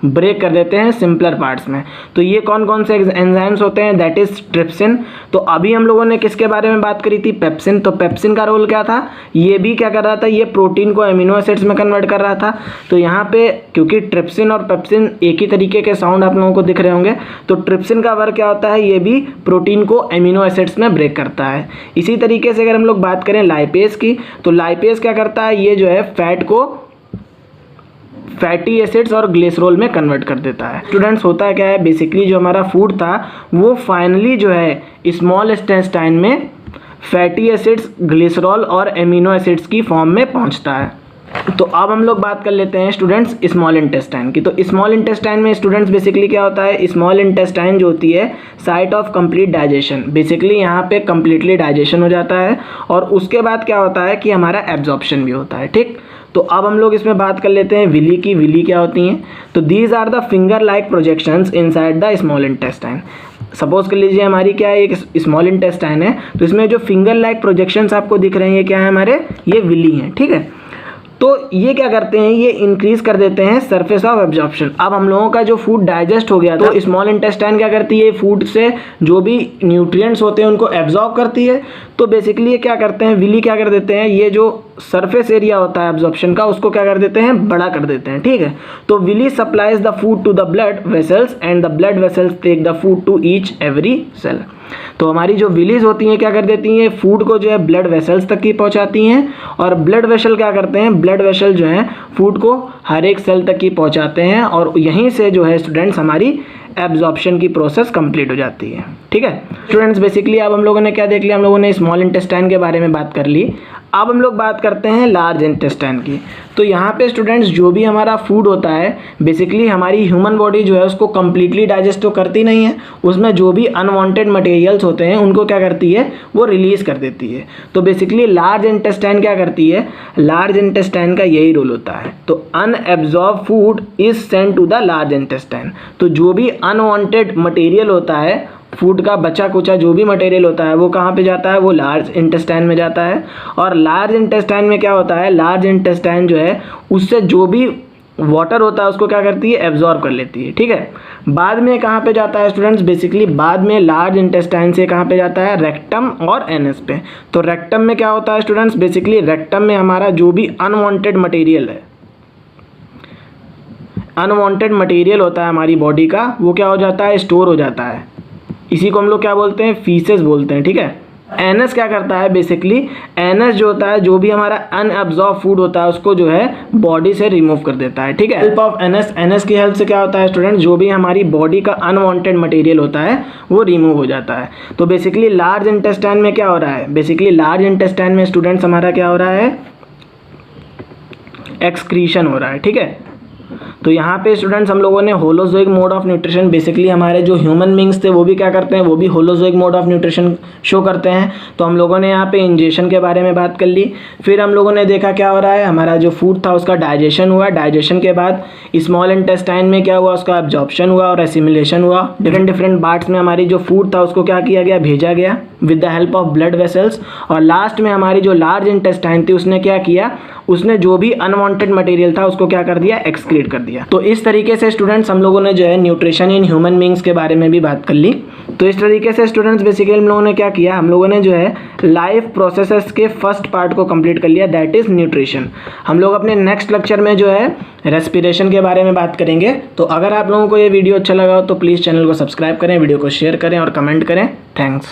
ब्रेक कर देते हैं सिंपलर पार्ट्स में। तो ये कौन कौन से एंजाइम्स होते हैं, दैट इज ट्रिप्सिन। तो अभी हम लोगों ने किसके बारे में बात करी थी, पेप्सिन। तो पेप्सिन का रोल क्या था, ये भी क्या कर रहा था, ये प्रोटीन को अमीनो एसिड्स में कन्वर्ट कर रहा था। तो यहाँ पे क्योंकि ट्रिप्सिन और पेप्सिन एक ही तरीके के साउंड आप लोगों को दिख रहे होंगे, तो ट्रिप्सिन का वर्क क्या होता है, ये भी प्रोटीन को अमीनो एसिड्स में ब्रेक करता है। इसी तरीके से अगर हम लोग बात करें लाइपेज की, तो लाइपेज क्या करता है, ये जो है फैट को फैटी एसिड्स और ग्लिसरॉल में कन्वर्ट कर देता है। स्टूडेंट्स होता है क्या है, बेसिकली जो हमारा फूड था वो फाइनली जो है स्मॉल इंटेस्टाइन में फैटी एसिड्स, ग्लिसरॉल और एमिनो एसिड्स की फॉर्म में पहुंचता है। तो अब हम लोग बात कर लेते हैं स्टूडेंट्स स्मॉल इंटेस्टाइन की। तो स्मॉल इंटेस्टाइन में स्टूडेंट्स बेसिकली क्या होता है, स्मॉल इंटेस्टाइन जो होती है site of complete digestion, basically यहाँ पे कंप्लीटली डाइजेशन हो जाता है और उसके बाद क्या होता है कि हमारा एब्जॉर्प्शन भी होता है। ठीक, तो अब हम लोग इसमें बात कर लेते हैं विली की। विली क्या होती हैं, तो these are the finger like projections inside the small intestine. Suppose कर लीजिए हमारी क्या है, एक स्मॉल इंटेस्टाइन है, तो इसमें जो फिंगर लाइक प्रोजेक्शंस आपको दिख रहे हैं ये क्या है, हमारे ये विली हैं। ठीक है, तो ये क्या करते हैं, ये इंक्रीज कर देते हैं सरफेस ऑफ एब्जॉर्प्शन। अब हम लोगों का जो फूड डाइजेस्ट हो गया, तो स्मॉल इंटेस्टाइन क्या करती है, फूड से जो भी न्यूट्रिएंट्स होते हैं उनको एब्जॉर्ब करती है। तो बेसिकली ये क्या करते हैं, विली क्या कर देते हैं, ये जो सरफेस एरिया होता है एब्जॉर्प्शन का उसको क्या कर देते हैं, बड़ा कर देते हैं। ठीक है, तो villi supplies the food to the blood vessels and the blood vessels take the food to each every cell. तो हमारी जो विलीज होती हैं क्या कर देती हैं, फूड को जो है ब्लड वेसल्स तक की पहुंचाती हैं और ब्लड वेसल क्या करते हैं, ब्लड वेसल जो है फूड को हर एक सेल तक की पहुंचाते हैं और यहीं से जो है स्टूडेंट्स हमारी एब्जॉर्प्शन की प्रोसेस कंप्लीट हो जाती है। ठीक है स्टूडेंट्स, बेसिकली अब हम लोगों ने क्या देख लिया, हम लोगों ने स्मॉल इंटेस्टाइन के बारे में बात कर ली। अब हम लोग बात करते हैं लार्ज इंटेस्टाइन की। तो यहाँ पे स्टूडेंट्स जो भी हमारा फूड होता है, बेसिकली हमारी ह्यूमन बॉडी जो है उसको कम्प्लीटली डाइजेस्ट तो करती नहीं है, उसमें जो भी अनवांटेड मटेरियल्स होते हैं उनको क्या करती है, वो रिलीज़ कर देती है। तो बेसिकली लार्ज इंटेस्टाइन क्या करती है, लार्ज इंटेस्टाइन का यही रोल होता है। तो unabsorb food is sent to the large intestine. तो जो भी अनवांटेड मटेरियल होता है, फूड का बचा कुचा जो भी मटेरियल होता है वो कहाँ पे जाता है, वो लार्ज इंटेस्टाइन में जाता है। और लार्ज इंटेस्टाइन में क्या होता है, लार्ज इंटेस्टाइन जो है उससे जो भी वाटर होता है उसको क्या करती है, एब्जॉर्ब कर लेती है। ठीक है, बाद में कहाँ पे जाता है स्टूडेंट्स, बेसिकली बाद में लार्ज इंटेस्टाइन से कहाँ पे जाता है, रेक्टम और एनएस पे। तो रेक्टम में क्या होता है स्टूडेंट्स, बेसिकली रेक्टम में हमारा जो भी अनवांटेड मटेरियल है, अनवांटेड मटेरियल होता है हमारी बॉडी का, वो क्या हो जाता है, स्टोर हो जाता है। इसी को हम लोग क्या बोलते हैं, फीसेस बोलते हैं। ठीक है, एनएस क्या करता है, बेसिकली एनएस जो होता है जो भी हमारा अनअब्जॉर्ब फूड होता है उसको जो है बॉडी से रिमूव कर देता है। ठीक है, हेल्प ऑफ एनएस, एनएस की हेल्प से क्या होता है स्टूडेंट, जो भी हमारी बॉडी का अनवांटेड मटेरियल होता है वो रिमूव हो जाता है। तो बेसिकली लार्ज इंटेस्टाइन में क्या हो रहा है, बेसिकली लार्ज इंटेस्टाइन में स्टूडेंट्स हमारा क्या हो रहा है, एक्सक्रीशन हो रहा है। ठीक है, तो यहाँ पे स्टूडेंट्स हम लोगों ने holozoic mode of nutrition, basically हमारे जो ह्यूमन बींग्स थे वो भी क्या करते हैं, वो भी holozoic mode of nutrition show करते हैं। तो हम लोगों ने यहाँ पे इंजेशन के बारे में बात कर ली। फिर हम लोगों ने देखा क्या हो रहा है, हमारा जो फूड था उसका डाइजेशन हुआ, डाइजेशन के बाद स्मॉल इंटेस्टाइन में क्या हुआ, उसका एब्जॉर्प्शन हुआ और एसिमिलेशन हुआ। डिफरेंट डिफरेंट पार्ट्स में हमारी जो फूड था उसको क्या किया गया, भेजा गया with the help of blood vessels. और लास्ट में हमारी जो लार्ज इंटेस्टाइन थी उसने क्या किया, उसने जो भी अनवांटेड मटेरियल था उसको क्या कर दिया, एक्सक्रीट कर दिया। तो इस तरीके से स्टूडेंट्स हम लोगों ने जो है न्यूट्रिशन इन ह्यूमन बींग्स के बारे में भी बात कर ली। तो इस तरीके से स्टूडेंट्स बेसिकली हम लोगों ने क्या किया, हम लोगों ने जो है लाइफ प्रोसेसेस के फर्स्ट पार्ट को कंप्लीट कर लिया, दैट इज न्यूट्रिशन। हम लोग अपने नेक्स्ट लेक्चर में जो है रेस्पिरेशन के बारे में बात करेंगे। तो अगर आप लोगों को ये वीडियो अच्छा लगा हो तो प्लीज़ चैनल को सब्सक्राइब करें, वीडियो को शेयर करें और कमेंट करें। थैंक्स।